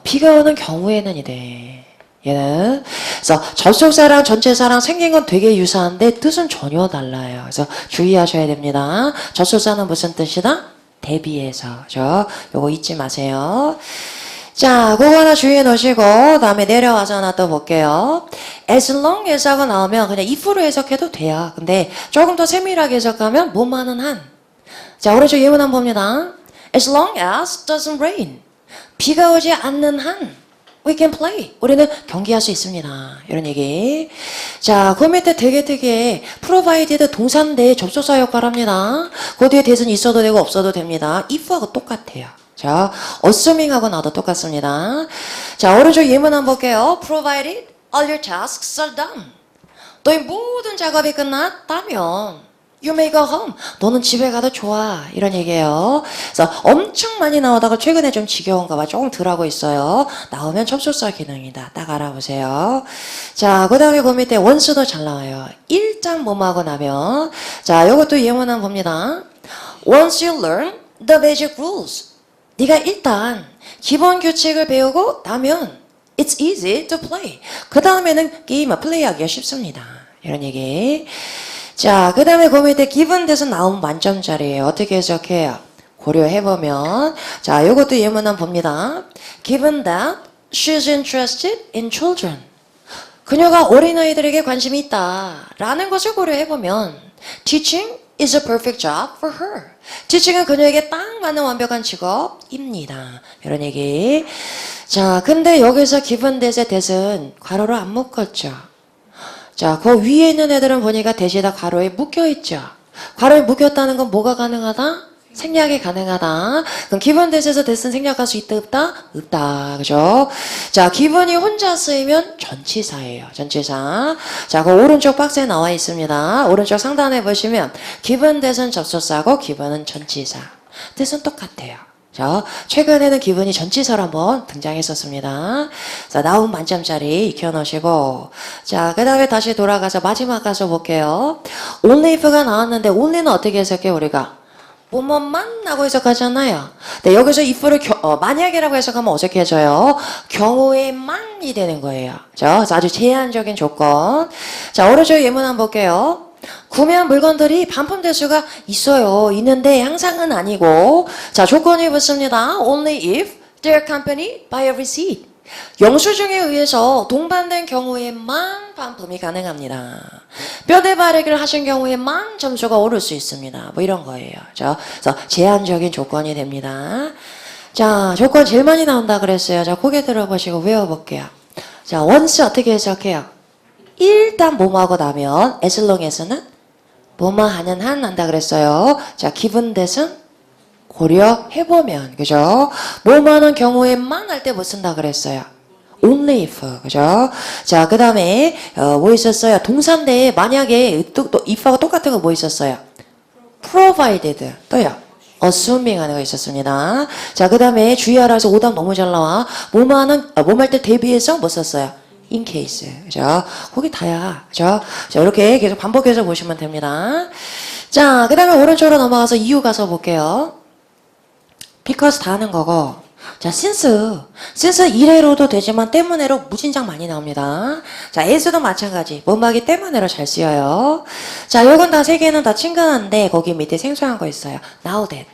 비가 오는 경우에는 이래. 얘는. 그래서 접속사랑 전치사랑 생긴 건 되게 유사한데 뜻은 전혀 달라요. 그래서 주의하셔야 됩니다. 접속사는 무슨 뜻이다? 대비해서. 요거 잊지 마세요. 자, 그거 하나 주의해 놓으시고 다음에 내려와서 하나 또 볼게요. as long as 하고 나오면 그냥 if로 해석해도 돼요. 근데 조금 더 세밀하게 해석하면 뭐만은 한. 자, 오른쪽 예문 한번 봅니다. as long as doesn't rain. 비가 오지 않는 한 we can play. 우리는 경기할 수 있습니다. 이런 얘기. 자, 그 밑에 되게 특이해. provided 동사인데 접속사 역할을 합니다. 그 뒤에 대신 있어도 되고 없어도 됩니다. if하고 똑같아요. 자, assuming하고 나도 똑같습니다. 자, 오른쪽 예문 한번 볼게요. Provided all your tasks are done. 너의 모든 작업이 끝났다면 you may go home. 너는 집에 가도 좋아. 이런 얘기예요. 그래서 엄청 많이 나오다가 최근에 좀 지겨운가 봐. 조금 덜 하고 있어요. 나오면 접속사 기능이다. 딱 알아보세요. 자, 그 다음에 그 밑에 원수도 잘 나와요. 일장 뭐뭐하고 나면 자, 요것도 예문 한번 봅니다. Once you learn the basic rules. 네가 일단 기본 규칙을 배우고 나면 it's easy to play. 그 다음에는 게임을 플레이하기가 쉽습니다. 이런 얘기. 자, 그 다음에 그 밑에 given that에서 나온 만점짜리예요. 어떻게 해석해요? 고려해보면 자, 요것도 예문 한번 봅니다. Given that she's interested in children. 그녀가 어린아이들에게 관심이 있다 라는 것을 고려해보면 teaching is a perfect job for her. teaching은 그녀에게 딱 맞는 완벽한 직업입니다. 이런 얘기. 자, 근데 여기서 given that의 that은 괄호로 안 묶었죠. 자, 그 위에 있는 애들은 보니까 that이 다 괄호에 묶여있죠. 괄호에 묶였다는 건 뭐가 가능하다? 생략이 가능하다. 그럼 given that에서 that은 생략할 수 있다, 없다? 없다. 그죠? 자, given이 혼자 쓰이면 전치사예요. 전치사. 자, 그 오른쪽 박스에 나와 있습니다. 오른쪽 상단에 보시면 given that은 접속사고 given은 전치사. 뜻은 똑같아요. 자, 최근에는 given이 전치사로 한번 등장했었습니다. 자, 나온 만점짜리 익혀놓으시고 자, 그 다음에 다시 돌아가서 마지막 가서 볼게요. only if가 나왔는데 only는 어떻게 해석해요, 우리가? 뭐뭐만 라고 해석하잖아요. 네, 여기서 if를 만약이라고 해석하면 어색해져요. 경우에만이 되는 거예요. 자, 아주 제한적인 조건. 자, 오른쪽 예문 한번 볼게요. 구매한 물건들이 반품될 수가 있어요. 있는데 항상은 아니고 자, 조건이 붙습니다. Only if They are accompanied by a receipt. 영수증에 의해서 동반된 경우에만 반품이 가능합니다. 뼈대 바르기를 하신 경우에만 점수가 오를 수 있습니다. 뭐 이런 거예요. 그래서 제한적인 조건이 됩니다. 자, 조건 제일 많이 나온다 그랬어요. 자, 고개 들어보시고 외워볼게요. 자, once 어떻게 해석해요? 일단 뭐뭐하고 나면 as long as는 뭐뭐 하는 한 한다 그랬어요. 자, given that은 고려해보면, 그죠? 뭐뭐 하는 경우에만 할 때 뭐 쓴다 그랬어요? only if, 그죠? 자, 그 다음에 뭐 있었어요? 동사인데 만약에 if하고 똑같은 거 뭐 있었어요? provided, 또요? assuming 하는 거 있었습니다. 자, 그 다음에 주의하라 해서 오답 너무 잘 나와. 뭐뭐 할 때 대비해서 뭐 썼어요? in case, 그죠? 거기 다야, 그죠? 자, 이렇게 계속 반복해서 보시면 됩니다. 자, 그 다음에 오른쪽으로 넘어가서 이유 가서 볼게요. because 다 하는 거고. 자, since 이래로도 되지만 때문에로 무진장 많이 나옵니다. 자, as도 마찬가지. 뭐뭐하기 때문에로 잘 쓰여요. 자, 요건 다 세 개는 다 친근한데 거기 밑에 생소한 거 있어요. now that.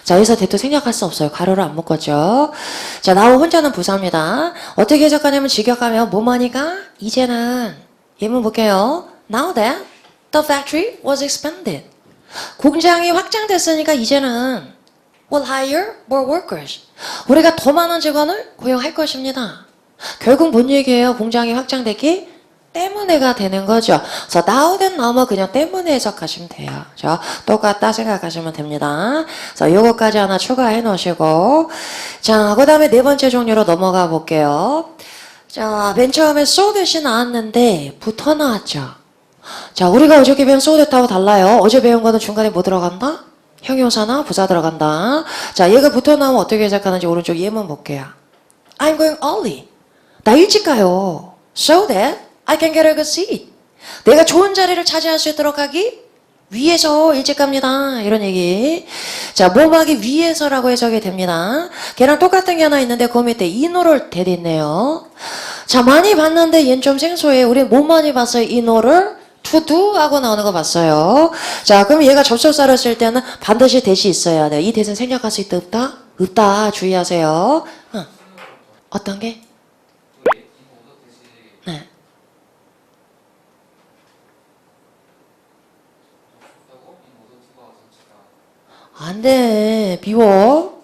자, 여기서 that도 생략할 수 없어요. 가로를 안 묶었죠. 자, now 혼자는 부사입니다. 어떻게 해석하냐면 직역하면 뭐뭐하니까 이제는 예문 볼게요. Now that the factory was expanded. 공장이 확장됐으니까 이제는 will hire more workers. 우리가 더 많은 직원을 고용할 것입니다. 결국 뭔 얘기예요? 공장이 확장됐기 때문에가 되는 거죠. 그래서 now that now만 그냥 때문에 해석하시면 돼요. 자, 똑같다 생각하시면 됩니다. 그래서 요거까지 하나 추가해 놓으시고, 자, 그 다음에 네 번째 종류로 넘어가 볼게요. 자, 맨 처음에 so that이 나왔는데 붙어 나왔죠. 자, 우리가 어저께 배운 so that하고 달라요. 어제 배운 거는 중간에 뭐 들어간다? 형용사나 부사 들어간다. 자, 얘가 붙어 나오면 어떻게 해석하는지 오른쪽 예문 볼게요. I'm going early. 나 일찍 가요. So that I can get a good seat. 내가 좋은 자리를 차지할 수 있도록 하기 위해서 일찍 갑니다. 이런 얘기. 자, 뭐뭐하기 위해서라고 해석이 됩니다. 걔랑 똑같은 게 하나 있는데 그 밑에 인호를 대딨네요. 자, 많이 봤는데 얘는 좀 생소해. 우리 뭐 많이 봤어요? 인호를 to do 하고 나오는 거 봤어요. 자, 그럼 얘가 접속사를 쓸 때는 반드시 대시 있어야 돼요. 이 대신 생략할 수 있다 없다? 없다. 주의하세요. 어떤 게? 네. 안 돼. 비워.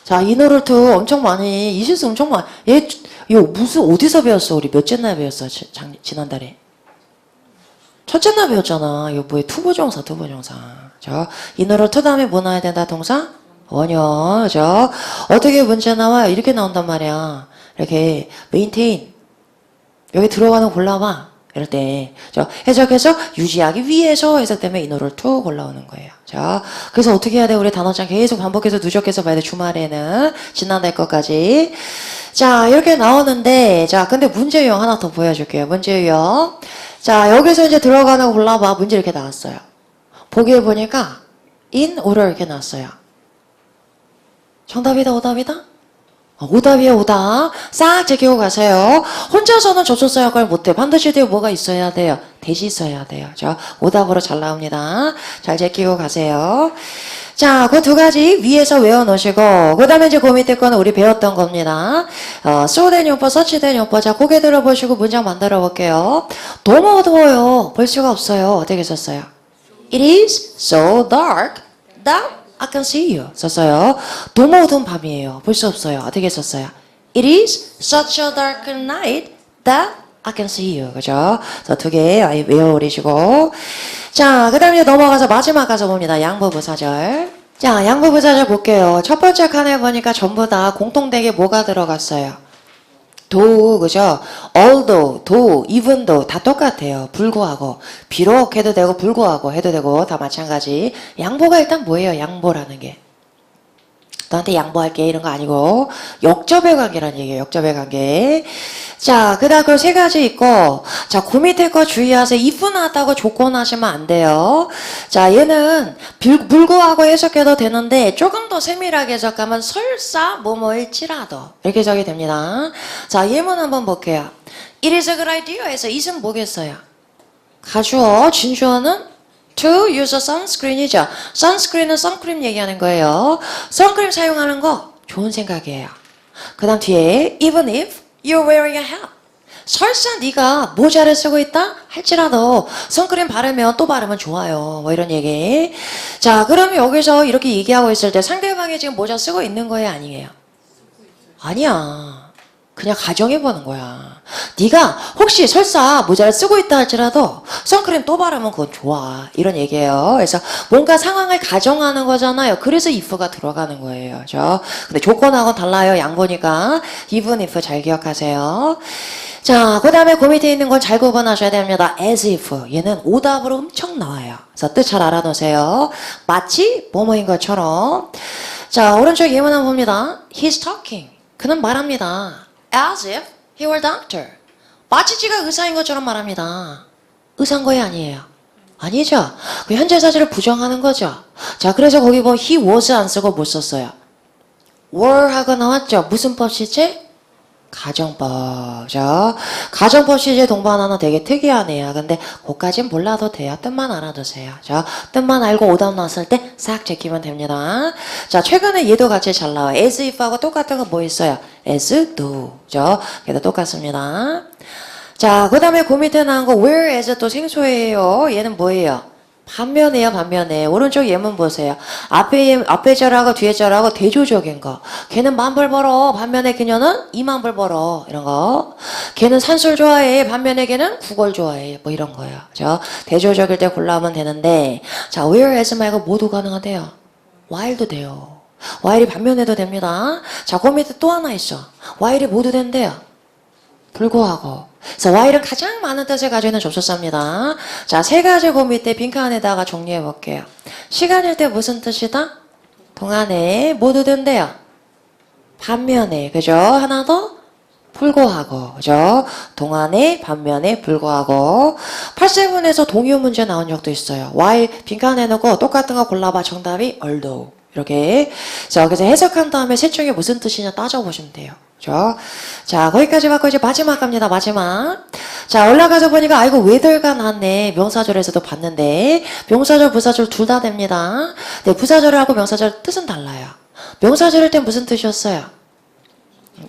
자, 인어를 to 엄청 많이, 이 실수 엄청 많이. 얘, 이거 무슨, 어디서 배웠어? 우리 몇째 날 배웠어? 지난달에. 첫째 날 배웠잖아. 이거 뭐야? 투부정사. 자, 인어를 to 다음에 뭐 나와야 된다? 동사? 원형. 그죠? 어떻게 문제 나와? 이렇게 나온단 말이야. 이렇게, maintain. 여기 들어가는 거 골라봐. 이럴 때. 해석해서 유지하기 위해서 해석 때문에 인어를 to 골라오는 거예요. 자, 그래서 어떻게 해야 돼? 우리 단어장 계속 반복해서 누적해서 봐야 돼. 주말에는. 지난달 것까지. 자, 이렇게 나오는데, 자, 근데 문제 유형 하나 더 보여줄게요. 문제 유형. 자, 여기서 이제 들어가는 거 골라봐. 문제 이렇게 나왔어요. 보기에 보니까 in order 이렇게 나왔어요. 정답이다, 오답이다? 오답이에요, 오답. 싹 제끼고 가세요. 혼자서는 접속사 역할 못해. 반드시 뒤에 뭐가 있어야 돼요? 대시 있어야 돼요. 자, 오답으로 잘 나옵니다. 잘 제끼고 가세요. 자, 그 두 가지 위에서 외워놓으시고, 그 다음에 이제 그 밑에 거는 우리 배웠던 겁니다. 소된 용법, 서치된 용법. 자, 고개 들어보시고 문장 만들어 볼게요. 너무 어두워요. 볼 수가 없어요. 어떻게 썼어요? It is so dark that I can see you. 썼어요. 너무 어두운 밤이에요. 볼 수 없어요. 어떻게 썼어요? It is such a dark night that I can see you. 그죠? 그래서 두 개 외워오리시고. 자, 그 다음에 넘어가서 마지막 가서 봅니다. 양보부사절. 자, 양보부사절 볼게요. 첫 번째 칸에 보니까 전부 다 공통되게 뭐가 들어갔어요? do, 그죠? although, though, even though 다 똑같아요. 불구하고. 비록 해도 되고 불구하고 해도 되고 다 마찬가지. 양보가 일단 뭐예요? 양보라는 게. 너한테 양보할게 이런 거 아니고 역접의 관계라는 얘기예요. 역접의 관계. 자, 그 다음 그 세 가지 있고, 자, 그 밑에 거 주의하세요. if 나왔다고 조건하시면 안 돼요. 자, 얘는 불구하고 해석해도 되는데 조금 더 세밀하게 해석하면 설사 뭐뭐일지라도 이렇게 해석이 됩니다. 자, 예문 한번 볼게요. It is a good idea 해서 it은 뭐겠어요? 가주어, 진주어는 to use a sunscreen이죠. sunscreen은 선크림 얘기하는 거예요. 선크림 사용하는 거 좋은 생각이에요. 그 다음 뒤에 even if you're wearing a hat. 설사 네가 모자를 쓰고 있다 할지라도 선크림 바르면 또 바르면 좋아요. 뭐 이런 얘기. 자, 그러면 여기서 이렇게 얘기하고 있을 때 상대방이 지금 모자 쓰고 있는 거예요, 아니에요? 아니야. 그냥 가정해보는 거야. 네가 혹시 설사 모자를 쓰고 있다 할지라도 선크림 또 바르면 그건 좋아. 이런 얘기예요. 그래서 뭔가 상황을 가정하는 거잖아요. 그래서 if가 들어가는 거예요. 그죠? 근데 조건하고 달라요. 양보니까. even if 잘 기억하세요. 자, 그 다음에 그 밑에 있는 건 잘 구분하셔야 됩니다. as if. 얘는 오답으로 엄청 나와요. 그래서 뜻 잘 알아놓으세요. 마치 뭐뭐인 것처럼. 자, 오른쪽 예문 한번 봅니다. He's talking. 그는 말합니다. As if he were doctor. 마치 지가 의사인 것처럼 말합니다. 의사인 거예요, 아니에요? 아니죠. 그 현재 사실을 부정하는 거죠. 자, 그래서 거기 보면 he was 안 쓰고 못 썼어요. were 하고 나왔죠. 무슨 법 시제? 가정법. 죠 가정법 시제 동반하는 되게 특이하네요. 근데 그까진 몰라도 돼요. 뜻만 알아두세요. 자, 뜻만 알고 오답 나왔을 때 싹 제끼면 됩니다. 자, 최근에 얘도 같이 잘 나와요. as if하고 똑같은 거 뭐 있어요? as do. 죠 걔도 똑같습니다. 자, 그 다음에 그 밑에 나온 거 whereas 또 생소해요. 얘는 뭐예요? 반면에요, 반면에. 오른쪽 예문 보세요. 앞에 절하고 뒤에 절하고 대조적인 거. 걔는 만불 벌어. 반면에 그녀는 2만 불 벌어. 이런 거. 걔는 산술 좋아해. 반면에 걔는 국어를 좋아해. 뭐 이런 거예요. 그죠? 대조적일 때 골라오면 되는데. 자, whereas 말고 모두 가능하대요. while도 돼요. while이 반면에도 됩니다. 자, 그 밑에 또 하나 있어. while이 모두 된대요. 불구하고. 그래서 while은 가장 많은 뜻을 가지고 있는 접속사입니다. 자, 세 가지 그 밑에 빈칸에다가 정리해 볼게요. 시간일 때 무슨 뜻이다? 동안에 모두 된대요. 반면에, 그죠? 하나 더 불구하고, 그죠? 동안에, 반면에, 불구하고. 8세븐에서 동요 문제 나온 적도 있어요. while 빈칸에 넣고 똑같은 거 골라봐. 정답이 although. 이렇게. 자, 그래서 해석한 다음에 셋 중에 무슨 뜻이냐 따져보시면 돼요. 그죠? 자, 거기까지 받고 이제 마지막 갑니다. 마지막. 자, 올라가서 보니까 아이고 whether가 나왔네. 명사절에서도 봤는데 명사절, 부사절 둘 다 됩니다. 네, 부사절하고 명사절 뜻은 달라요. 명사절일 땐 무슨 뜻이었어요?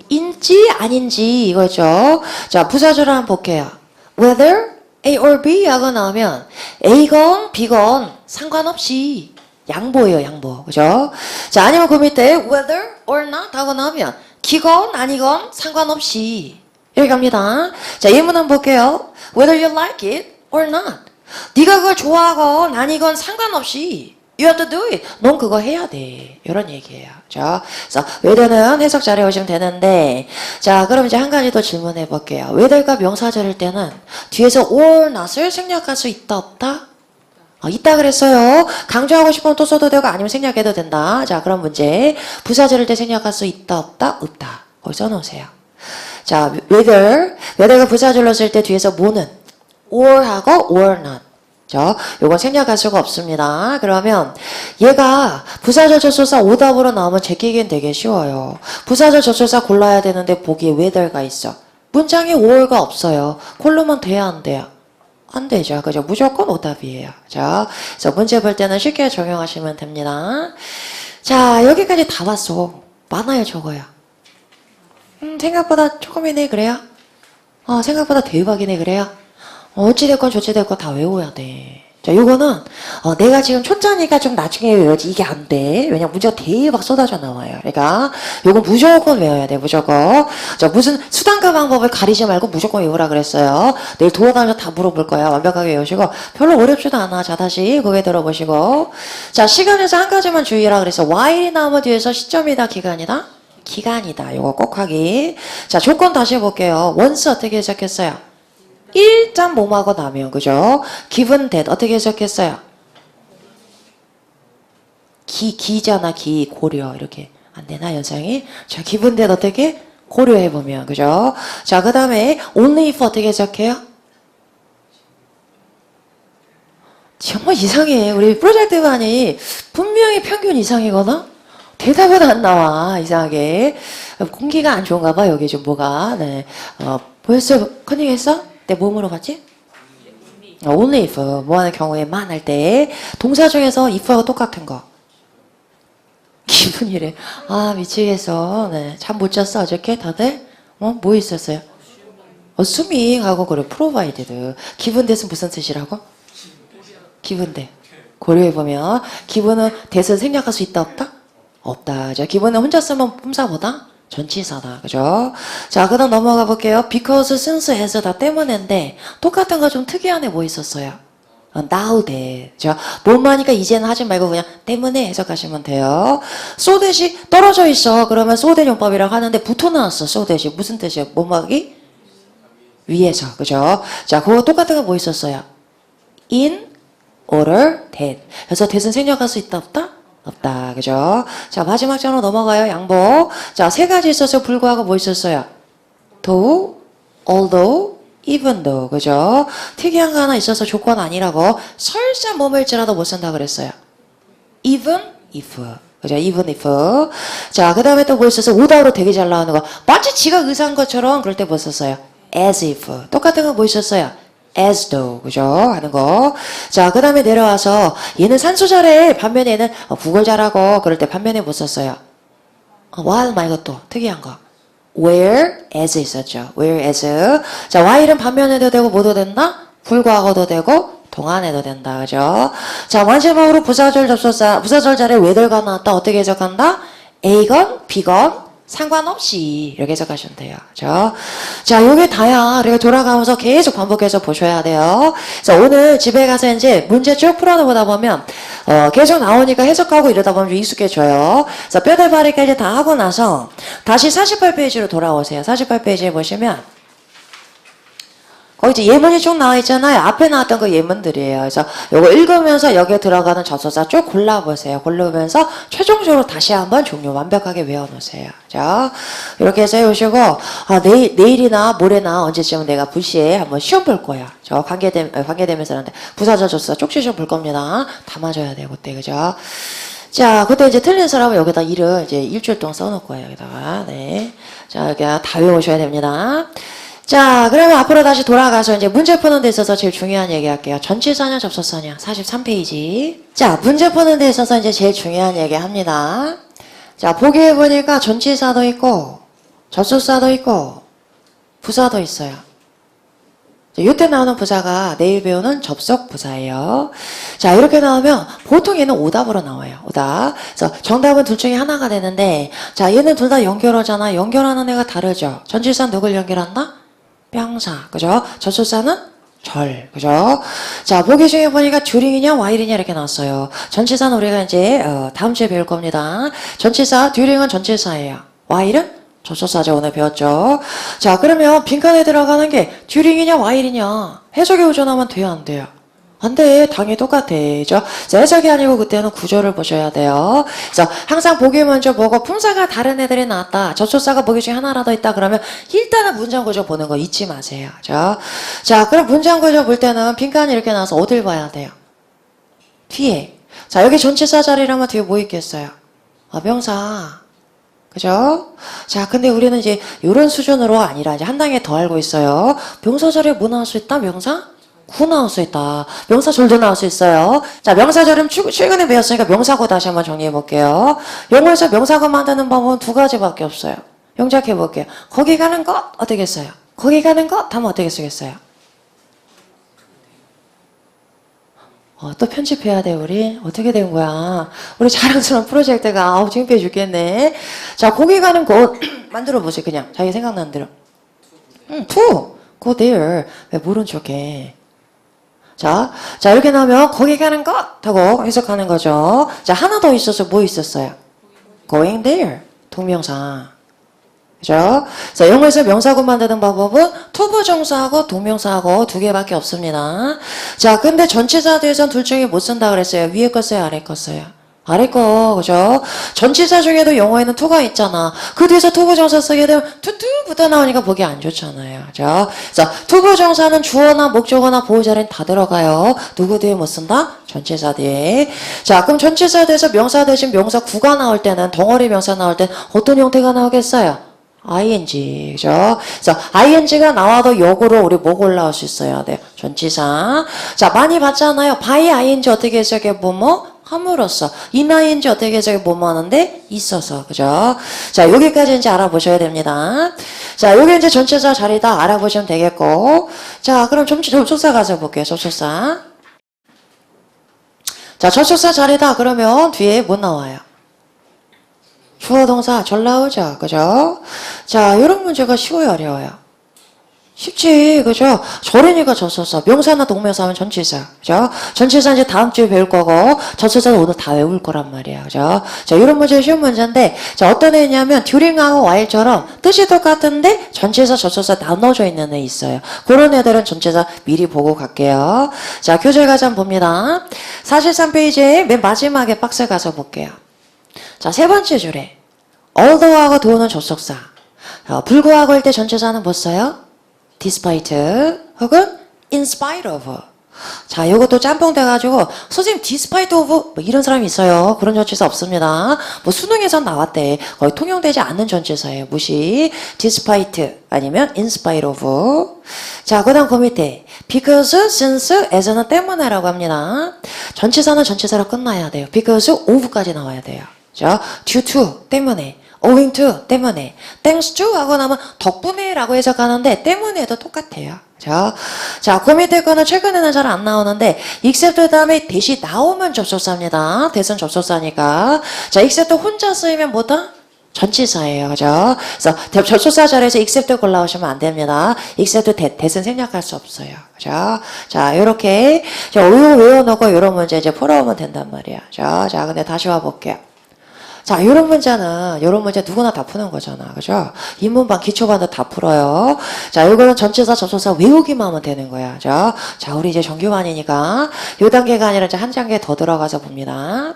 인지 아닌지 이거죠. 자, 부사절 한번 볼게요. whether A or B 하고 나오면 A건 B건 상관없이 양보예요, 양보. 그죠? 자, 아니면 그 밑에 whether or not 하고 나오면 기건 아니건 상관없이 이렇게 갑니다. 자, 예문 한번 볼게요. Whether you like it or not. 네가 그걸 좋아하건 아니건 상관없이 you have to do it. 넌 그거 해야 돼. 이런 얘기예요. 자, 그래서 whether는 해석 잘 해오시면 되는데 자, 그럼 이제 한 가지 더 질문해 볼게요. whether가 명사절일 때는 뒤에서 or not을 생략할 수 있다 없다? 있다 그랬어요. 강조하고 싶으면 또 써도 되고 아니면 생략해도 된다. 자, 그럼 문제. 부사절일 때 생략할 수 있다 없다? 없다. 거기 써놓으세요. 자, whether가 부사절로 쓸 때 뒤에서 뭐는 or 하고 or not. 자, 요건 생략할 수가 없습니다. 그러면 얘가 부사절 접속사 오답으로 나오면 제끼기엔 되게 쉬워요. 부사절 접속사 골라야 되는데 보기에 whether가 있어. 문장에 or가 없어요. 고르면 돼야 안 돼요? 안 되죠. 그죠? 무조건 오답이에요. 자, 그래서 문제 볼 때는 쉽게 적용하시면 됩니다. 자, 여기까지 다 봤어. 많아요, 적어요? 생각보다 조금이네, 그래요? 생각보다 대박이네, 그래요? 어찌됐건 저찌됐건 다 외워야 돼. 자, 요거는 내가 지금 초짜니까 좀 나중에 외워야지. 이게 안 돼. 왜냐면 문제가 대박 쏟아져 나와요. 그러니까 요건 무조건 외워야 돼. 무조건. 자, 무슨 수단과 방법을 가리지 말고 무조건 외우라 그랬어요. 내일 돌아다니면서 다 물어볼 거야. 완벽하게 외우시고. 별로 어렵지도 않아. 자, 다시 고개 들어보시고. 자, 시간에서 한 가지만 주의라 그랬어. while이 나오면 뒤에서 시점이다, 기간이다? 기간이다. 요거 꼭 하기. 자, 조건 다시 해볼게요. once 어떻게 해석했어요? 일단 뭐하고 나면, 그죠? given that 어떻게 해석했어요? 기잖아, 고려. 이렇게 안 되나, 연상이? 자, given that 어떻게? 고려해보면, 그죠? 자, 그 다음에 only if 어떻게 해석해요? 정말 이상해. 우리 프로젝트 반이 분명히 평균 이상이거든? 대답은 안 나와, 이상하게. 공기가 안 좋은가 봐, 여기 좀 뭐가. 네. 보였어요? 컨닝했어? 내 뭐 물어봤지? only if 뭐 하는 경우에만 할 때 동사 중에서 if하고 똑같은 거 기분이래. 아, 미치겠어. 네. 잠 못 잤어, 어저께 다들? 뭐 있었어요? 스밍하고 그래, 프로바이디드. 기분 대은 무슨 뜻이라고? 기분 대. 고려해보면, 기분은 대서 생략할 수 있다, 없다? 없다. 자, 기분은 혼자 쓰면 품사보다 전치사다. 그죠? 자, 그 다음 넘어가 볼게요. because, since, as 다 때문인데, 똑같은 거 좀 특이한 애 뭐 있었어요? now that. 자, 뭐하니까 이제는 하지 말고 그냥 때문에 해석하시면 돼요. so that이 떨어져 있어. 그러면 so that 용법이라고 하는데 붙어 나왔어. so that이. 무슨 뜻이에요? 뭐막이? 위에서. 그죠? 자, 그거 똑같은 거 뭐 있었어요? in order that. 그래서 that은 생략할 수 있다, 없다? 없다. 그죠? 자, 마지막 장으로 넘어가요. 양복. 자, 세 가지 있었어요. 불구하고 뭐 있었어요? though, although, even though. 그죠? 특이한 거 하나 있어서 조건 아니라고. 설사 뭐일지라도 못 쓴다 그랬어요. even if. 그죠? even if. 자, 그 다음에 또 뭐 있었어요? without로 되게 잘 나오는 거. 마치 지가 의사한 것처럼 그럴 때 뭐 썼어요? as if. 똑같은 거 뭐 있었어요? as though. 그죠? 하는 거. 자, 그 다음에 내려와서 얘는 산수 잘해. 반면에 얘는 국어 잘하고 그럴 때 반면에 뭐 썼어요? while 말고 또 특이한 거. whereas 있었죠. whereas. 자, while은 반면에도 되고 뭐도 된다? 불과하고도 되고 동안에도 된다. 그죠? 자, 마지막으로 부사절 접속사, 부사절 자리에 whether가 나왔다. 어떻게 해석한다? A건 B건 상관없이 이렇게 해석하시면 돼요. 그죠? 자, 요게 다야. 그리고 돌아가면서 계속 반복해서 보셔야 돼요. 그래서 오늘 집에 가서 이제 문제 쭉 풀어보다 보면 계속 나오니까 해석하고 이러다 보면 좀 익숙해져요. 그래서 뼈대바리까지 다 하고 나서 다시 48페이지로 돌아오세요. 48페이지에 보시면 거기 이제 예문이 쭉 나와 있잖아요. 앞에 나왔던 그 예문들이에요. 그래서 요거 읽으면서 여기에 들어가는 접속사 쭉 골라보세요. 고르면서 최종적으로 다시 한번 종류 완벽하게 외워놓으세요. 자, 이렇게 해서 해오시고, 내일이나 모레나 언제쯤 내가 불시에 한번 시험 볼 거야. 저 관계되면서 하는데, 부사절 접속사 쪽지 시험 볼 겁니다. 다 맞아야 돼요, 그때. 그죠? 자, 그때 이제 틀린 사람은 여기다 일을 이제 일주일 동안 써놓을 거예요, 여기다가. 네. 자, 여기 다 외우셔야 됩니다. 자, 그러면 앞으로 다시 돌아가서 이제 문제 푸는 데 있어서 제일 중요한 얘기 할게요. 전치사냐, 접속사냐? 43페이지. 자, 문제 푸는 데 있어서 이제 제일 중요한 얘기 합니다. 자, 보기에 보니까 전치사도 있고, 접속사도 있고, 부사도 있어요. 이때 나오는 부사가 내일 배우는 접속 부사예요. 자, 이렇게 나오면 보통 얘는 오답으로 나와요. 오답. 그래서 정답은 둘 중에 하나가 되는데, 자, 얘는 둘 다 연결하잖아. 연결하는 애가 다르죠. 전치사는 누굴 연결한다? 명사. 그죠? 접속사는 절. 그죠? 자, 보기 중에 보니까 듀링이냐, 와일이냐 이렇게 나왔어요. 전치사는 우리가 이제 다음 주에 배울 겁니다. 전치사, 듀링은 전치사예요. 와일은 접속사죠. 오늘 배웠죠. 자, 그러면 빈칸에 들어가는 게 듀링이냐, 와일이냐 해석에 의존하면 돼요, 안 돼요? 안 돼. 당연히 똑같아. 그죠? 해석이 아니고 그때는 구조를 보셔야 돼요. 그래서 항상 보기 먼저 보고 품사가 다른 애들이 나왔다. 접속사가 보기 중에 하나라도 있다. 그러면 일단은 문장 구조 보는 거 잊지 마세요. 그죠? 자, 그럼 문장 구조 볼 때는 빈칸이 이렇게 나와서 어딜 봐야 돼요? 뒤에. 자, 여기 전치사 자리라면 뒤에 뭐 있겠어요? 명사. 그죠? 자, 근데 우리는 이제 이런 수준으로 아니라 이제 한 단계 더 알고 있어요. 명사 자리에 뭐 나올 수 있다? 명사? 구 나올 수 있다. 명사절도 나올 수 있어요. 자, 명사절은 최근에 배웠으니까 명사구 다시 한번 정리해 볼게요. 영어에서 명사구 만드는 방법은 두 가지밖에 없어요. 영작해 볼게요. 거기 가는 것 어떻게 써요? 거기 가는 것 하면 어떻게 쓰겠어요? 또 편집해야 돼, 우리. 어떻게 된 거야? 우리 자랑스러운 프로젝트가, 창피해 죽겠네. 자, 거기 가는 곳, 만들어 보세요, 그냥. 자기 생각나는 대로. to, go there. 왜 모른 척해. 자, 이렇게 나오면, 거기 가는 것! 하고 해석하는 거죠. 자, 하나 더 있어서 뭐 있었어요? going there. 동명사. 그죠? 자, 영어에서 명사구 만드는 방법은 투부정사하고 동명사하고 두 개밖에 없습니다. 자, 근데 전치사들에선 둘 중에 못 쓴다 그랬어요. 위에 거 써요, 아래 거 써요? 아래 거, 그죠? 전치사 중에도 영어에는 투가 있잖아. 그 뒤에서 투부정사 쓰게 되면 투투부터 나오니까 보기 안 좋잖아요. 그죠? 자, 투부정사는 주어나 목적어나 보호자리는 다 들어가요. 누구 뒤에 못 쓴다? 전치사 뒤에. 자, 그럼 전치사 뒤에서 명사 대신 명사 구가 나올 때는, 덩어리 명사 나올 때는 어떤 형태가 나오겠어요? ing, 그죠? 그래서 ing가 나와도 역으로 우리 뭐 골라올 수 있어야 돼요? 전치사. 자, 많이 봤잖아요. by ing 어떻게 해석해 보면 함으로써. 이 나이인지 어떻게 해석이 뭐뭐 하는데? 있어서. 그죠? 자, 여기까지 이제 알아보셔야 됩니다. 자, 요게 이제 전체사 자리다 알아보시면 되겠고. 자, 그럼 접속사 가서 볼게요. 접속사. 자, 접속사 자리다 그러면 뒤에 뭐 나와요? 주어 동사 절 나오죠. 그죠? 자, 요런 문제가 쉬워요, 어려워요? 쉽지, 그죠? 절이니까 접속사. 명사나 동명사 하면 전치사. 그죠? 전치사 이제 다음 주에 배울 거고, 접속사는 오늘 다 외울 거란 말이야. 그죠? 자, 이런 문제 쉬운 문제인데, 자, 어떤 애냐면, 듀링하고 while처럼 뜻이 똑같은데, 전치사, 접속사 나눠져 있는 애 있어요. 그런 애들은 전치사 미리 보고 갈게요. 자, 교재 가자 한번 봅니다. 43페이지에 맨 마지막에 박스 가서 볼게요. 자, 세 번째 줄에, although하고 do는 접속사. 불구하고 할 때 전치사는 뭐 써요? despite 혹은 in spite of. 자, 요것도 짬뽕 돼가지고 선생님 despite of 뭐 이런 사람이 있어요. 그런 전치사 없습니다. 뭐 수능에선 나왔대. 거의 통용되지 않는 전치사예요. 무시. despite 아니면 in spite of. 자, 그 다음 그 밑에 because, since, as는 때문에라고 합니다. 전치사는 전치사로 끝나야 돼요. because of까지 나와야 돼요. 자, due to 때문에, owing to 때문에, thanks to 하고 나면 덕분에 라고 해석하는데 때문에도 똑같아요. 자, 그 밑에 거는 최근에는 잘 안 나오는데 except 다음에 대시 나오면 접속사입니다. 대선 접속사니까. 자, except 혼자 쓰이면 뭐다? 전치사예요. 그죠? 그래서 접속사 자리에서 except 골라오시면 안 됩니다. except 대선 생략할 수 없어요. 그죠? 자, 요렇게 외워놓고 이런 문제 이제 풀어오면 된단 말이야. 자, 근데 다시 와볼게요. 자, 요런 문제 누구나 다 푸는 거잖아. 그죠? 인문반, 기초반도 다 풀어요. 자, 요거는 전치사, 접속사 외우기만 하면 되는 거야. 그죠? 자, 우리 이제 정규반이니까 요 단계가 아니라 이제 한 단계 더 들어가서 봅니다.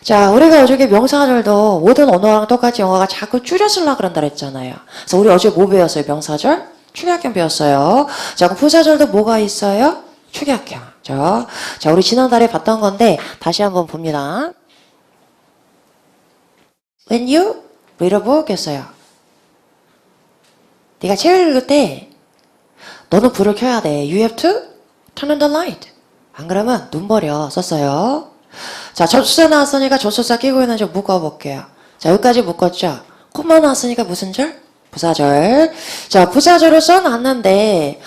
자, 우리가 어저께 명사절도 모든 언어랑 똑같이 영어가 자꾸 줄여 쓰려고 그런다 그랬잖아요. 그래서 우리 어제 뭐 배웠어요? 명사절? 축약형 배웠어요. 자, 그럼 부사절도 뭐가 있어요? 축약형. 자, 우리 지난달에 봤던 건데 다시 한번 봅니다. When you read a book 했어요. 네가 책을 읽을 때 너는 불을 켜야 돼. You have to turn on the light. 안 그러면 눈 버려 썼어요. 자, 접수사 나왔으니까 접수사 끼고 있는 줄 묶어볼게요. 자, 여기까지 묶었죠. 콤마 나왔으니까 무슨 절? 부사절. 자, 부사절을 써놨는데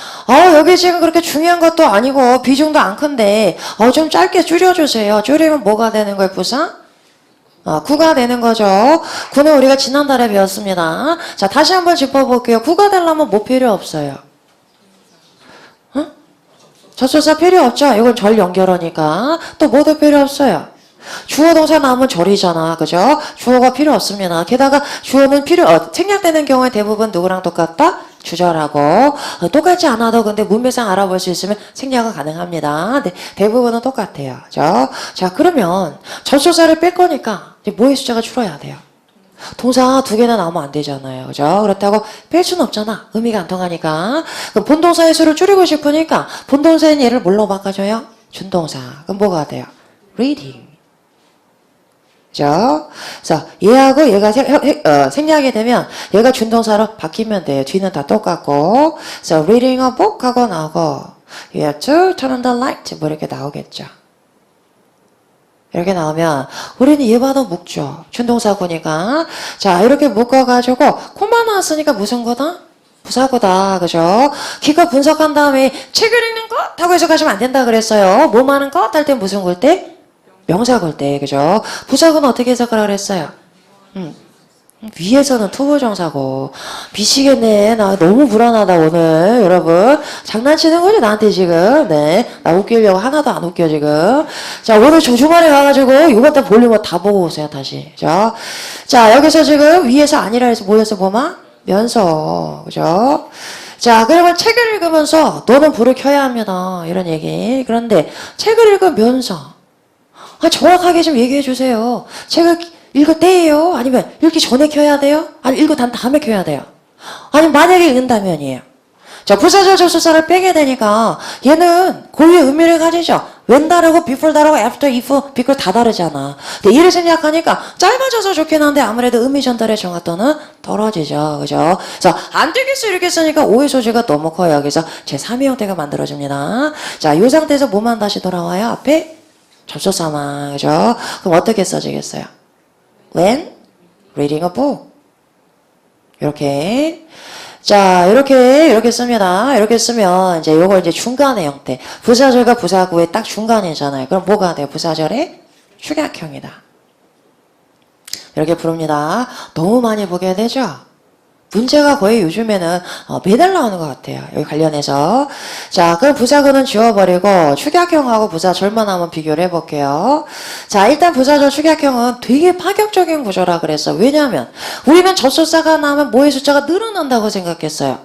여기 지금 그렇게 중요한 것도 아니고 비중도 안 큰데 좀 짧게 줄여주세요. 줄이면 뭐가 되는 거예요? 부사? 구가 되는 거죠. 구는 우리가 지난달에 배웠습니다. 자, 다시 한번 짚어볼게요. 구가 되려면 뭐 필요 없어요? 접속사 필요 없죠? 이건 절 연결어니까. 또 뭐도 필요 없어요? 주어 동사 나오면 절이잖아. 그죠? 주어가 필요 없습니다. 게다가 주어는 생략되는 경우에 대부분 누구랑 똑같다? 주절하고. 똑같지 않아도 근데 문맥상 알아볼 수 있으면 생략은 가능합니다. 네, 대부분은 똑같아요. 그죠? 자, 그러면 접속사를 뺄 거니까 이제 뭐의 숫자가 줄어야 돼요? 동사 두 개나 나오면 안 되잖아요. 그죠? 그렇다고 뺄 수는 없잖아. 의미가 안 통하니까. 그럼 본동사의 수를 줄이고 싶으니까 본동사인 얘를 뭘로 바꿔줘요? 준동사. 그럼 뭐가 돼요? reading. 그죠? 그래서 얘하고 얘가 생략이 되면 얘가 준동사로 바뀌면 돼요. 뒤는 다 똑같고. 그래서 reading a book 하고 나오고 you have to turn on the light 뭐 이렇게 나오겠죠. 이렇게 나오면 우리는 얘 봐도 묶죠. 준동사구니까. 자, 이렇게 묶어가지고 콤마 나왔으니까 무슨 거다? 부사구다. 그죠? 기껏 분석한 다음에 책을 읽는 것 하고 해석하시면 안 된다 그랬어요. 뭐 하는 것 할 때 무슨 걸 때? 명사 걸 때. 그죠? 부사구는 어떻게 해석하라고 그랬어요? 위에서는 투부정사고. 미치겠네. 나 너무 불안하다 오늘. 여러분 장난치는 거죠 나한테 지금. 네, 나 웃기려고 하나도 안 웃겨 지금. 자, 오늘 주말에 가가지고 이거 다 볼륨을 다 보고 오세요 다시. 자, 여기서 지금 위에서 아니라 해서 뭐였어 보마? 면서. 그죠? 자, 그러면 책을 읽으면서 너는 불을 켜야 합니다 이런 얘기. 그런데 책을 읽으면서 정확하게 좀 얘기해 주세요. 책을 읽을 때예요? 아니면 읽기 전에 켜야 돼요? 아니면 읽고 난 다음에 켜야 돼요? 아니면 만약에 읽는다면이에요. 자, 부사절 접속사를 빼게 되니까 얘는 고유의 의미를 가지죠. when 다르고 before 다르고 after, if, because 다 다르잖아. 근데 이를 생략하니까 짧아져서 좋긴 한데 아무래도 의미 전달의 정확도는 떨어지죠. 그죠? 그래서 안 되겠어 이렇게 쓰니까 오해 소지가 너무 커요. 그래서 제3의 형태가 만들어집니다. 자, 이 상태에서 뭐만 다시 돌아와요? 앞에 접속사만, 그죠? 그럼 어떻게 써지겠어요? When reading a book. 이렇게. 자, 이렇게 씁니다. 이렇게 쓰면, 이제 요거 이제 중간의 형태. 부사절과 부사구의 딱 중간이잖아요. 그럼 뭐가 돼요? 부사절의 축약형이다. 이렇게 부릅니다. 너무 많이 보게 되죠? 문제가 거의 요즘에는 매달 나오는 것 같아요. 여기 관련해서. 자, 그럼 부사구는 지워버리고 축약형하고 부사절만 한번 비교를 해볼게요. 자, 일단 부사절 축약형은 되게 파격적인 구조라 그랬어. 왜냐하면 우리는 접속사가 나오면 뭐의 숫자가 늘어난다고 생각했어요.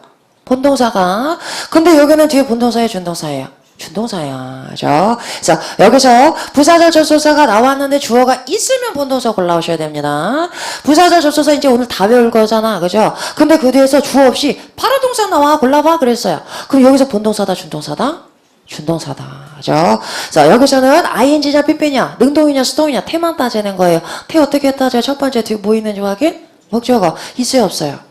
본동사가. 근데 여기는 뒤에 본동사의 준동사예요. 준동사야. 그죠? 그래서 여기서 부사절 접속사가 나왔는데 주어가 있으면 본동사 골라오셔야 됩니다. 부사절 접속사 이제 오늘 다 배울 거잖아. 그죠? 근데 그 뒤에서 주어 없이 바로 동사 나와 골라봐 그랬어요. 그럼 여기서 본동사다 준동사다? 준동사다. 그죠? 자, 여기서는 ing냐 pp냐 능동이냐 수동이냐 태만 따지는 거예요. 태 어떻게 따져요? 첫 번째 뒤에 뭐 있는지 확인? 목적어 있어요 없어요?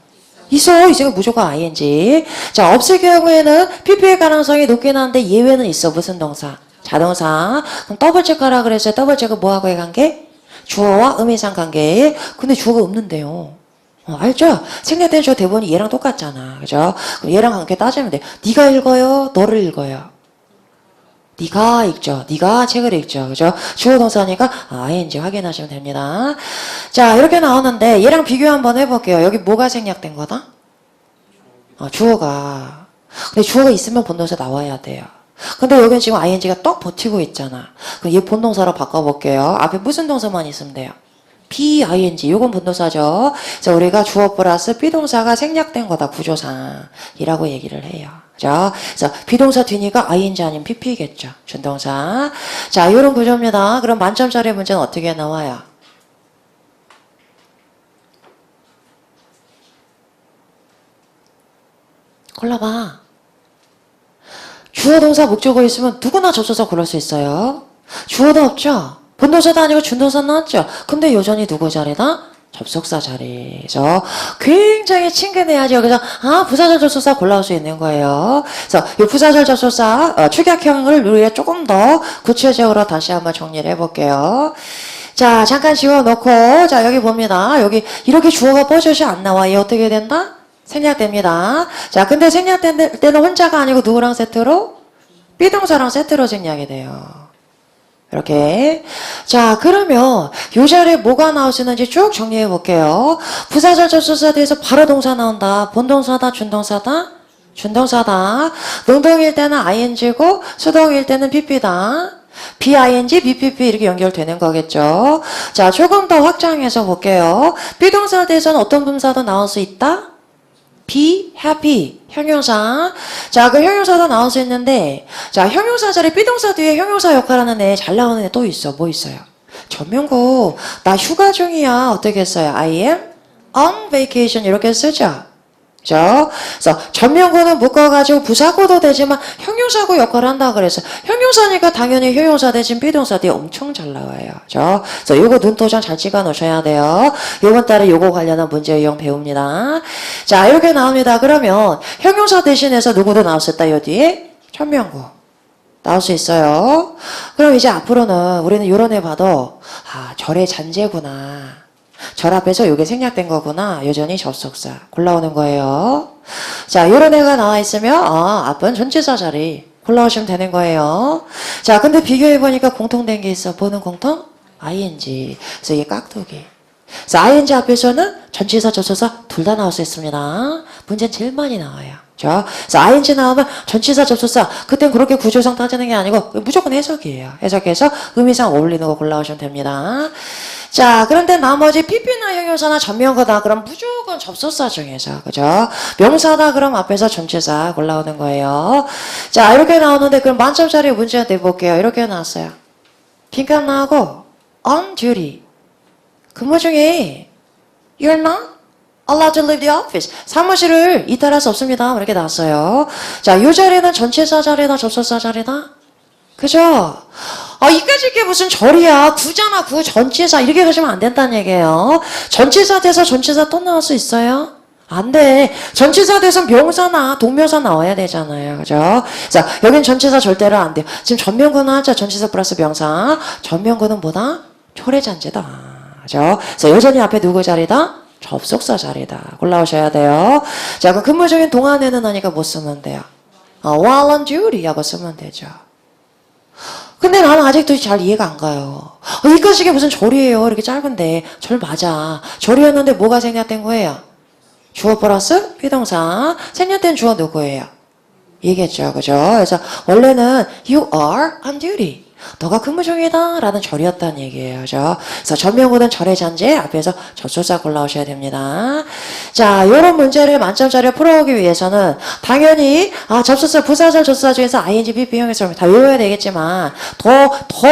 있어. 있으니까 무조건 ing. 자, 없을 경우에는 pp의 가능성이 높긴 한데 예외는 있어. 무슨 동사? 자동사. 그럼 더블 체크하라 그랬어요. 더블 체크 뭐하고의 관계? 주어와 의미상 관계. 근데 주어가 없는데요. 알죠? 생략된 주어 대부분이 얘랑 똑같잖아. 그죠? 그럼 얘랑 관계 따지면 돼. 네가 읽어요? 너를 읽어요? 네가 읽죠. 네가 책을 읽죠. 그죠? 주어 동사니까 ing 확인하시면 됩니다. 자, 이렇게 나오는데 얘랑 비교 한번 해볼게요. 여기 뭐가 생략된 거다? 주어가. 근데 주어가 있으면 본동사 나와야 돼요. 근데 여기는 지금 ing가 떡 버티고 있잖아. 그럼 얘 본동사로 바꿔볼게요. 앞에 무슨 동사만 있으면 돼요? BING, 요건 본동사죠. 그래서 우리가 주어 플러스 비동사가 생략된 거다, 구조상이라고 얘기를 해요. 그죠? 그래서 비동사 뒤니까 ING 아니면 PP겠죠. 준동사. 자, 요런 구조입니다. 그럼 만점짜리 문제는 어떻게 나와요? 골라봐. 주어 동사 목적어 있으면 누구나 접속사 고를 수 있어요. 주어도 없죠? 본동사도 아니고 준동사 나왔죠? 근데 여전히 누구 자리다? 접속사 자리죠. 굉장히 친근해야지 여기서 부사절 접속사 골라올 수 있는 거예요. 그래서 이 부사절 접속사 축약형을 우리가 조금 더 구체적으로 다시 한번 정리를 해볼게요. 자, 잠깐 지워놓고 자 여기 봅니다. 여기 이렇게 주어가 뻐젓이 안 나와. 얘 어떻게 된다? 생략됩니다. 자, 근데 생략될 때는 혼자가 아니고 누구랑 세트로? 비동사랑 세트로 생략이 돼요. 이렇게. 자, 그러면 요 자리에 뭐가 나올 수 있는지 쭉 정리해 볼게요. 부사절 접속사 뒤에서 바로 동사 나온다. 본동사다, 준동사다? 준동사다. 능동일 때는 ing고 수동일 때는 pp다. BING, BPP 이렇게 연결되는 거겠죠. 자, 조금 더 확장해서 볼게요. 비동사 뒤에서는 어떤 분사도 나올 수 있다? be happy 형용사. 자, 그 형용사도 나올 수 있는데 자, 형용사 자리 비동사 뒤에 형용사 역할하는 애 잘 나오는 애 또 있어. 뭐 있어요? 전명구 나 휴가 중이야. 어떻게 써요? I am on vacation 이렇게 쓰죠. 그죠? 그래서 전명구는 묶어가지고 부사구도 되지만 형용사구 역할을 한다 그래서 형용사니까 당연히 형용사 대신 비동사 뒤에 엄청 잘 나와요. 그죠? 그래서 요거 눈도장 잘 찍어 놓으셔야 돼요. 요번 달에 요거 관련한 문제 유형 배웁니다. 자, 이렇게 나옵니다. 그러면 형용사 대신해서 누구도 나올 수 있다. 요 뒤에 전명구 나올 수 있어요. 그럼 이제 앞으로는 우리는 요런 애 봐도 절의 잔재구나. 절 앞에서 이게 생략된 거구나. 여전히 접속사 골라오는 거예요. 자, 요런 애가 나와 있으면 앞은 전치사 자리 골라오시면 되는 거예요. 자, 근데 비교해보니까 공통된 게 있어. 보는 공통? ing. 그래서 이게 깍두기. 그래서 ing 앞에서는 전치사, 접속사 둘 다 나올 수 있습니다. 문제는 제일 많이 나와요. 그래서 ing 나오면 전치사, 접속사 그땐 그렇게 구조상 따지는 게 아니고 무조건 해석이에요. 해석해서 의미상 어울리는 거 골라오시면 됩니다. 자, 그런데 나머지 pp나 형용사나 전명구다 그럼 무조건 접속사 중에서 그죠? 명사다 그럼 앞에서 전치사 골라오는 거예요. 자, 이렇게 나오는데 그럼 만점짜리 문제 내볼게요. 이렇게 나왔어요. 빈칸 나오고 on duty 근무 중에 you're not allowed to leave the office 사무실을 이탈할 수 없습니다. 이렇게 나왔어요. 자, 이 자리는 전치사 자리다 접속사 자리다? 그죠? 이까짓 게 무슨 절이야. 구잖아, 구. 전치사. 이렇게 가시면 안 된다는 얘기예요. 전치사 돼서 전치사 또 나올 수 있어요? 안 돼. 전치사 대신 명사나 동명사 나와야 되잖아요. 그죠? 자, 여긴 전치사 절대로 안 돼요. 지금 전면구는 하자. 전치사 플러스 명사. 전면구는 뭐다? 초래잔재다. 그죠? 그래서 여전히 앞에 누구 자리다? 접속사 자리다. 골라오셔야 돼요. 자, 그럼 근무적인 동안에는 하니까 뭐 쓰면 돼요? while on duty 하고 쓰면 되죠. 근데 나는 아직도 잘 이해가 안 가요. 이까식이 무슨 절이에요. 이렇게 짧은데. 절 맞아. 절이었는데 뭐가 생략된 거예요? 주어 플러스 비동사. 생략된 주어 누구예요? 얘기했죠. 그죠? 그래서 원래는 you are on duty. 너가 근무 중이다 라는 절이었다는 얘기예요. 그죠? 그래서 전명구는 절의 잔재 앞에서 접속사 골라오셔야 됩니다. 자, 이런 문제를 만점짜리 풀어오기 위해서는 당연히 접속사, 부사절, 접속사 중에서 ing, pp, 형용사 다 외워야 되겠지만 더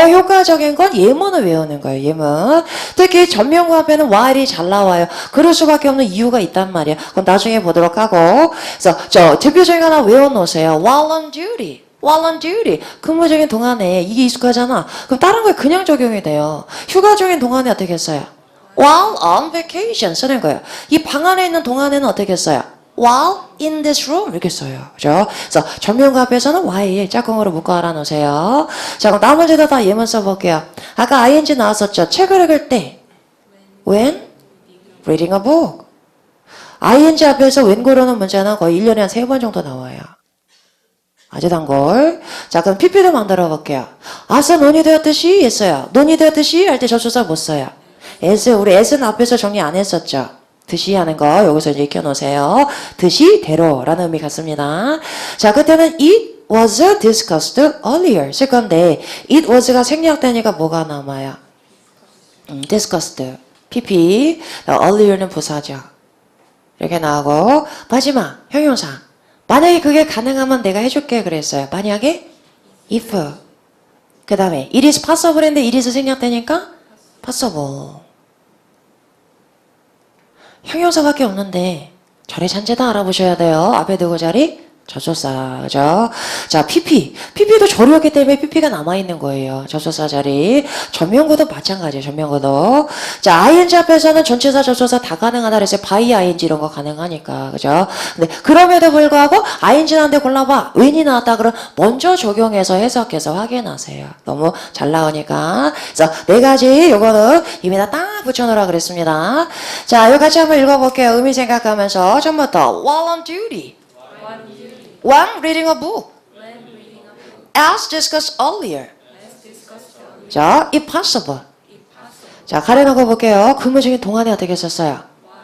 효과적인 건 예문을 외우는 거예요. 예문. 특히 전명구 앞에는 while이 잘 나와요. 그럴 수밖에 없는 이유가 있단 말이에요. 그건 나중에 보도록 하고. 그래서 대표적인 거 하나 외워놓으세요. while on duty. while on duty. 근무적인 동안에 이게 익숙하잖아. 그럼 다른 거에 그냥 적용이 돼요. 휴가 중인 동안에 어떻게 써요? while on vacation 쓰는 거예요. 이 방 안에 있는 동안에는 어떻게 써요? while in this room 이렇게 써요. 그죠? 그래서 전면구 앞에서는 while 짝꿍으로 묶어 알아놓으세요. 자, 그럼 나머지도 다 예문 써볼게요. 아까 ing 나왔었죠? 책을 읽을 때 when reading a book. ing 앞에서 when 고르는 문제는 거의 1년에 한 3번 정도 나와요. 아주 단골. 자, 그럼 PP도 만들어 볼게요. 아서 논의 되었듯이 했어요. 논의 되었듯이 할 때 접속사 못 써요. 우리 s는 앞에서 정리 안 했었죠. 듯이 하는 거 여기서 이제 익혀놓으세요. 듯이 대로라는 의미 같습니다. 자, 그때는 it was discussed earlier 쓸 건데 it was가 생략되니까 뭐가 남아요? discussed. PP. earlier는 부사죠. 이렇게 나오고 마지막 형용사. 만약에 그게 가능하면 내가 해줄게 그랬어요. 만약에 if 그 다음에 it is possible 했는데 it is 생략되니까 possible. 형용사밖에 없는데 절의 잔재다 알아보셔야 돼요. 앞에 두고 자리 접속사. 그죠? 자, PP도 절이었기 때문에 PP가 남아있는 거예요. 접속사 자리. 전면구도 마찬가지예요. 전면구도. 자, ing 앞에서는 전체사, 접속사 다 가능하다 그랬어요. by ing 이런 거 가능하니까. 그죠? 근데 그럼에도 불구하고 ing 나왔는데 골라봐. when이 나왔다 그럼 먼저 적용해서 해석해서 확인하세요. 너무 잘 나오니까. 그래서 4가지 요거는 이미 다 딱 붙여놓으라 그랬습니다. 자, 요 같이 한번 읽어볼게요. 의미 생각하면서 처음부터 while on duty. When reading a book. As discussed earlier. 자, if possible. 자, 가려놓고 볼게요. 근무 중인 동안에 어떻게 썼어요?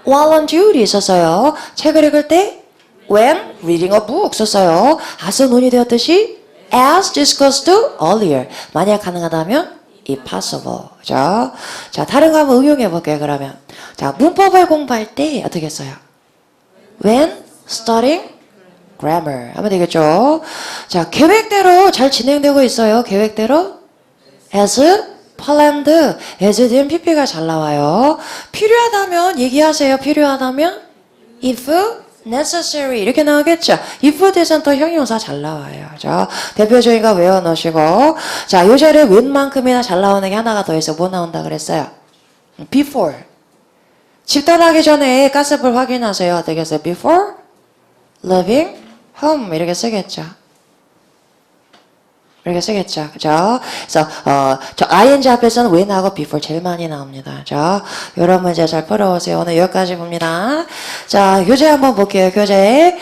While on duty 썼어요. 책을 읽을 때 when reading a book 썼어요. as 논의되었듯이 as discussed earlier. 만약 가능하다면 if possible. 그죠? 자, 다른 거 한번 응용해 볼게요. 그러면 자, 문법을 공부할 때 어떻게 써요? When studying grammar 하면 되겠죠. 자, 계획대로 잘 진행되고 있어요. 계획대로 as planned. as 된 PP가 잘 나와요. 필요하다면 얘기하세요. 필요하다면 if necessary 이렇게 나오겠죠. if 대신 또 형용사 잘 나와요. 자, 대표적인 거 외워놓으시고 자, 요 자리에 웬만큼이나 잘 나오는 게 하나가 더 있어. 뭐 나온다 그랬어요? before. 집 떠나기 전에 가스불 확인하세요. 되겠어요? before leaving home 이렇게 쓰겠죠. 이렇게 쓰겠죠. 그죠? 그래서 저 ing 앞에서는 when하고 before 제일 많이 나옵니다. 자, 이런 문제 잘 풀어오세요. 오늘 여기까지 봅니다. 자, 교재 한번 볼게요. 교재.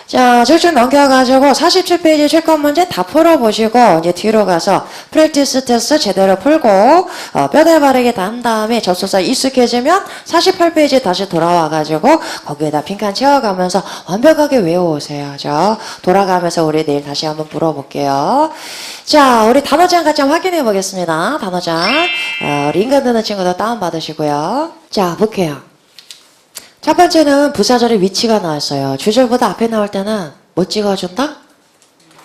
자, 쭉쭉 넘겨가지고 47페이지 채권 문제 다 풀어보시고 이제 뒤로 가서 프랙티스 테스트 제대로 풀고 뼈대 바르게 다 한 다음에 접속사 익숙해지면 48페이지 다시 돌아와가지고 거기에다 빈칸 채워가면서 완벽하게 외워오세요. 저 돌아가면서 우리 내일 다시 한번 풀어볼게요. 자, 우리 단어장 같이 한번 확인해 보겠습니다. 단어장. 우리 인간 듣는 친구들 다운받으시고요. 자, 볼게요. 첫 번째는 부사절의 위치가 나왔어요. 주절보다 앞에 나올 때는 뭐 찍어준다?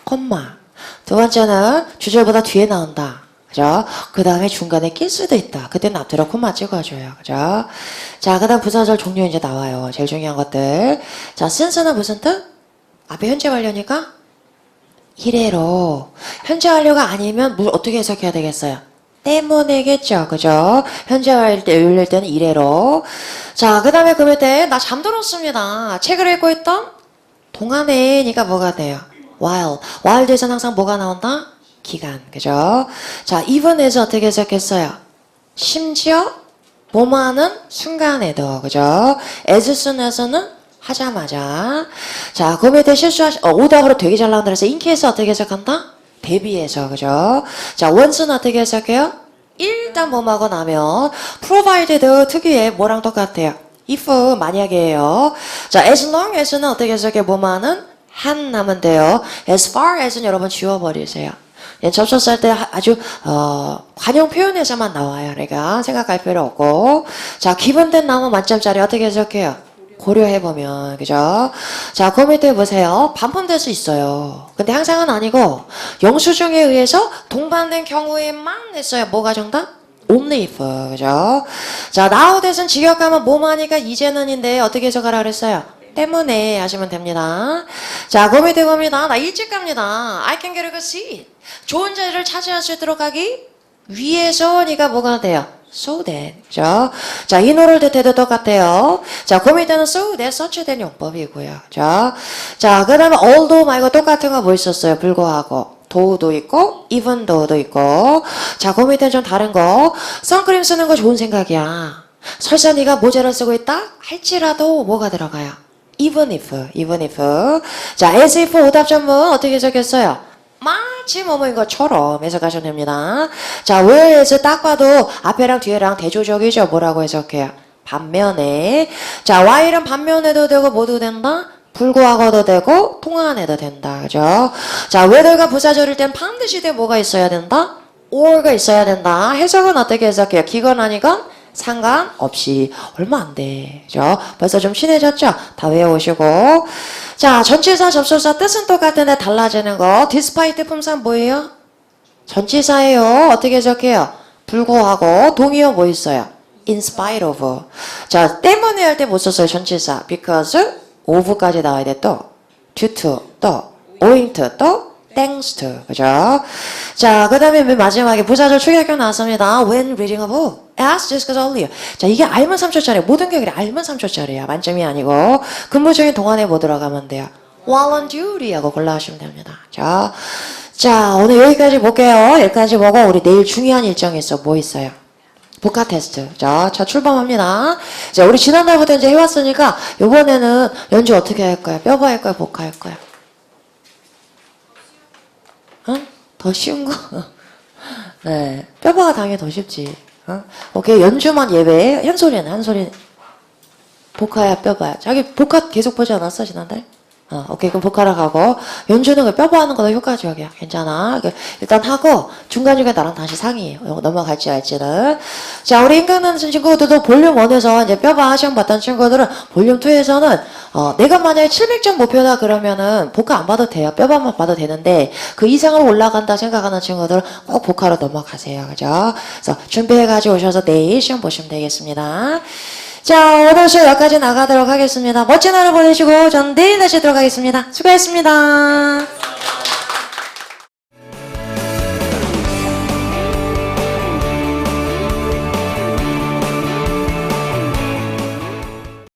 콤마. 두 번째는 주절보다 뒤에 나온다. 그죠? 그 다음에 중간에 낄 수도 있다. 그때는 앞뒤로 콤마 찍어줘요. 그죠? 자, 그 다음 부사절 종류 이제 나와요. 제일 중요한 것들. 자, since는 무슨 뜻? 앞에 현재 완료니까? 이래로. 현재 완료가 아니면 뭘 어떻게 해석해야 되겠어요? 때문에겠죠. 그죠? 현재 완료일 때는 이래로. 자, 그 다음에 그 밑에 나 잠들었습니다. 책을 읽고 있던 동안에 니가 뭐가 돼요? while. while 대에서는 항상 뭐가 나온다? 기간. 그죠? 자, even에서 어떻게 해석했어요? 심지어 뭐뭐하는 순간에도. 그죠? as soon에서는 하자마자. 자, 그 밑에 오답으로 되게 잘 나온다 그래서 incase에서 어떻게 해석한다? 대비해서. 그죠? 자, once는 어떻게 해석해요? 일단 뭐뭐하고 나면 provided 특유의 뭐랑 똑같아요? if 만약이에요. 자, as long as는 어떻게 해석해? 뭐뭐하는 한 나면 돼요. as far as는 여러분 지워버리세요. 접속할 때 아주 관용 표현에서만 나와요. 그러니까 생각할 필요 없고. 자, 기본된 나오면 만점짜리 어떻게 해석해요? 고려해보면. 그죠? 자, 그 밑에 보세요. 반품될 수 있어요. 근데 항상은 아니고 영수증에 의해서 동반된 경우에만 냈어요. 뭐가 정답? only if. 그죠? 자, now that은 직역하면 뭐하니까 이제는인데 어떻게 해석하라 그랬어요? 때문에 하시면 됩니다. 자, 그 밑에 봅니다. 나 일찍 갑니다. I can get a good seat. 좋은 자리를 차지할 수 있도록 하기 위해서 니가 뭐가 돼요? So that. 그죠? 자, in order that도 똑같아요. 자, 그 밑에는 so that such that 용법이고요. 그죠? 자, 그 다음에 although 말고 똑같은 거 뭐 있었어요? 불구하고. though도 있고 even though도 있고. 자, 그 밑에는 좀 다른 거. 선크림 쓰는 거 좋은 생각이야. 설사 네가 모자를 쓰고 있다 할지라도 뭐가 들어가요? even if. 자, as if 오답 전문 어떻게 적였어요? 마치 뭐뭐인 것처럼 해석하시면 됩니다. 자, whereas 딱 봐도 앞에랑 뒤에랑 대조적이죠. 뭐라고 해석해요? 반면에. 자, while은 반면에도 되고 뭐도 된다? 불구하고도 되고 통한해도 된다. 그죠? 자, whether가 부사절일 땐 반드시 뒤에 뭐가 있어야 된다? or가 있어야 된다. 해석은 어떻게 해석해요? 기건 아니건 상관없이. 얼마 안 돼. 그죠? 벌써 좀 친해졌죠? 다 외워오시고. 자, 전치사, 접속사 뜻은 똑같은데 달라지는 거. despite 품사 뭐예요? 전치사예요. 어떻게 해석해요? 불구하고. 동의어 뭐 있어요? in spite of. 자, 때문에 할 때 못 썼어요. 전치사. because of까지 나와야 돼. 또 due to, 또 owing to, 또 thanks to. 그죠? 자, 그 다음에 맨 마지막에 부사절 추격격 나왔습니다. When reading a book, as discussed earlier. 자, 이게 알면 3초짜리. 모든 격이 알면 3초짜리야. 만점이 아니고. 근무적인 동안에 뭐 들어가면 돼요? While on duty 하고 골라하시면 됩니다. 자, 오늘 여기까지 볼게요. 여기까지 보고 우리 내일 중요한 일정이 있어. 뭐 있어요? 복화 테스트. 자, 출발합니다. 자, 우리 지난달부터 이제 해왔으니까 이번에는 연주 어떻게 할 거야? 뼈바 할 거야? 복화 할 거야? 응? 더 쉬운 거? 네. 뼈바가 당연히 더 쉽지. 어? 오케이. 연주만 예외. 한 소리. 복화야, 뼈바야. 자기 복화 계속 보지 않았어, 지난달? 오케이. 그럼 복화로 가고. 연주는 그 뼈바 하는 거더 효과적이야. 괜찮아. 일단 하고, 중간중간 나랑 다시 상의해. 넘어갈지 알지는. 자, 우리 인간하는 친구들도 볼륨 1에서 이제 뼈바 시험 봤던 친구들은 볼륨 2에서는, 내가 만약에 700점 목표다 그러면은 복화 안 봐도 돼요. 뼈바만 봐도 되는데, 그 이상으로 올라간다 생각하는 친구들은 꼭 복화로 넘어가세요. 그죠? 그래서 준비해가지고 오셔서 내일 시험 보시면 되겠습니다. 자, 오늘 수업 여기까지 나가도록 하겠습니다. 멋진 하루 보내시고 전 내일 다시 들어가겠습니다. 수고했습니다.